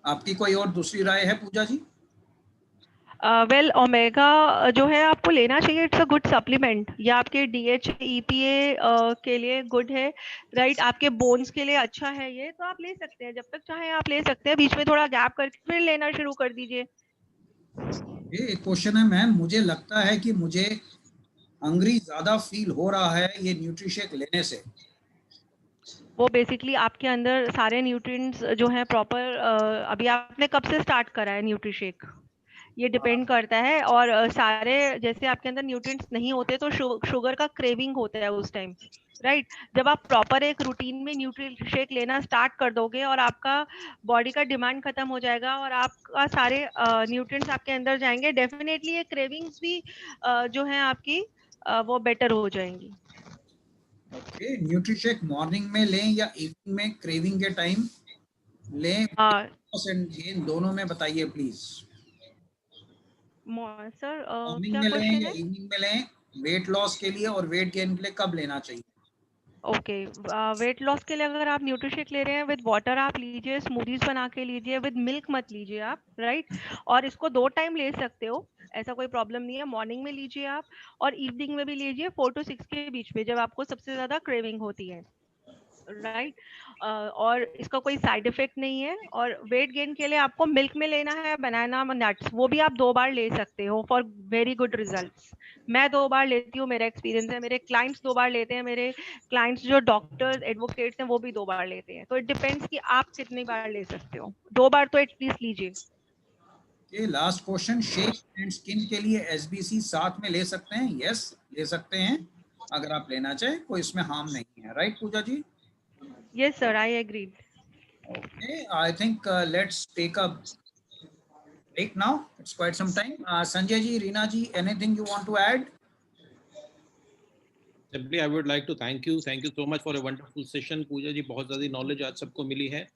आपकी कोई और दूसरी राय है पूजा जी? वेल ओमेगा जो है आपको लेना चाहिए, इट्स अ गुड सप्लीमेंट। ये आपके DHA EPA के लिए गुड है, राइट। आपके बोन्स के लिए अच्छा है ये, तो आप ले सकते हैं, जब तक चाहे आप ले सकते हैं। बीच में थोड़ा गैप करके फिर लेना शुरू कर दीजिए। ये एक क्वेश्चन है मैम, मुझे लगता है कि मुझे हंग्री ज्यादा फील हो रहा है ये न्यूट्रीशेक लेने से। वो बेसिकली आपके अंदर सारे न्यूट्रिएंट्स जो हैं प्रॉपर, अभी आपने कब से स्टार्ट करा है न्यूट्रीशेक, ये डिपेंड करता है। और सारे जैसे आपके अंदर न्यूट्रिएंट्स नहीं होते तो शुगर का क्रेविंग होता है उस टाइम, राइट। जब आप प्रॉपर एक रूटीन में न्यूट्रीशेक लेना स्टार्ट कर दोगे और आपका बॉडी का डिमांड खत्म हो जाएगा और आपका सारे न्यूट्रिएंट्स आपके अंदर जाएंगे, डेफिनेटली ये क्रेविंग्स भी जो है आपकी वो बेटर हो जाएंगी। ओके, न्यूट्रीशेक मॉर्निंग में लें या इवनिंग में क्रेविंग के टाइम लें? इन दोनों में बताइए प्लीज। सर मॉर्निंग क्या में लें क्वेश्चन या है? इवनिंग में लें? वेट लॉस के लिए और वेट गेन के लिए कब लेना चाहिए? ओके, वेट लॉस के लिए अगर आप न्यूट्रीशेक ले रहे हैं विद वाटर आप लीजिए, स्मूदीज बना के लीजिए, विद मिल्क मत लीजिए आप, राइट। और इसको 2 टाइम ले सकते हो, ऐसा कोई प्रॉब्लम नहीं है। मॉर्निंग में लीजिए आप और इवनिंग में भी लीजिए 4 to 6 के बीच में, जब आपको सबसे ज्यादा क्रेविंग होती है, राइट। और इसका कोई साइड इफेक्ट नहीं है। और वेट गेन के लिए आपको मिल्क में लेना है बनाना नट्स, वो भी आप 2 बार ले सकते हो फॉर वेरी गुड रिजल्ट्स। मैं 2 बार लेती हूँ, मेरा एक्सपीरियंस है। मेरे क्लाइंट्स 2 बार लेते हैं, मेरे क्लाइंट्स जो डॉक्टर्स एडवोकेट्स हैं वो भी 2 बार लेते हैं। तो इट डिपेंड्स कि आप कितनी बार ले सकते हो, 2 बार तो एटलीस्ट लीजिए। ये last question, shake and skin के लिए SBC साथ में ले सकते हैं? यस, ले सकते हैं अगर आप लेना चाहें, कोई इसमें हार्म नहीं है, right Puja ji? Yes sir, I agree. Okay, I think let's take a break now. It's quite some time. Sanjay ji, Reena ji, anything you want to add? Simply, I would like to thank you so much for a wonderful session. पूजा जी, बहुत ज़्यादा knowledge आज सबको मिली है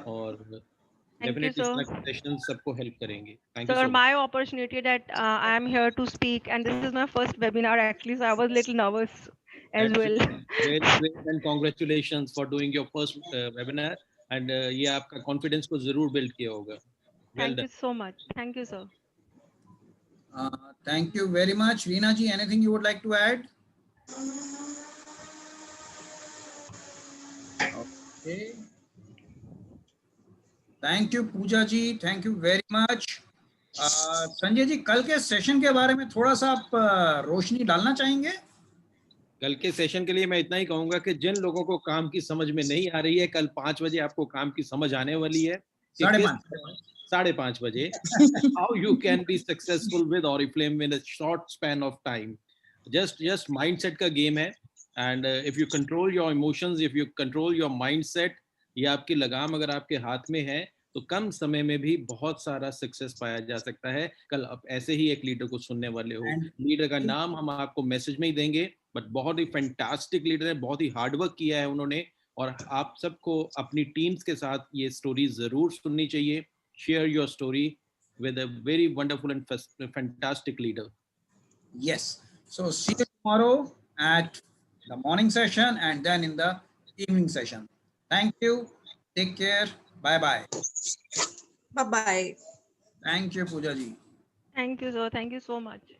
और definitely sir. sessions सबको help करेंगे. Thank you Sir, so much. my opportunity that I am here to speak, and this is my first webinar actually, so I was a little nervous as well. Very great and congratulations for doing your first webinar and ये आपका confidence को ज़रूर build किया होगा. Well Thank done. you so much. Thank you, sir. Thank you very much. Reena ji, anything you would like to add? Okay. Thank you Pooja ji. Thank you very much. Sanjay ji, कल के सेशन के बारे में थोड़ा सा आप रोशनी डालना चाहेंगे? कल के सेशन के लिए मैं इतना ही कहूंगा कि जिन लोगों को काम की समझ में नहीं आ रही है, कल 5 बजे आपको काम की समझ आने वाली है। 5:30 बजे how you can be successful with Oriflame in a short span of time. Just mindset का गेम है and if you control your emotions, if you control your mindset, ये आपकी लगाम अगर आपके हाथ में है तो कम समय में भी बहुत सारा सक्सेस पाया जा सकता है। कल आप ऐसे ही एक लीडर को सुनने वाले हो। लीडर का नाम हम आपको मैसेज में ही देंगे, बट बहुत ही फैंटास्टिक लीडर है, बहुत ही हार्ड वर्क किया है उन्होंने और आप सबको अपनी टीम्स के साथ ये स्टोरी जरूर सुननी चाहिए। Share your story with a very wonderful and fantastic leader. Yes. So see you tomorrow at the morning session and then in the evening session. Thank you. Take care. Bye-bye. Bye-bye. Thank you, Pooja ji. Thank you, sir. Thank you so much.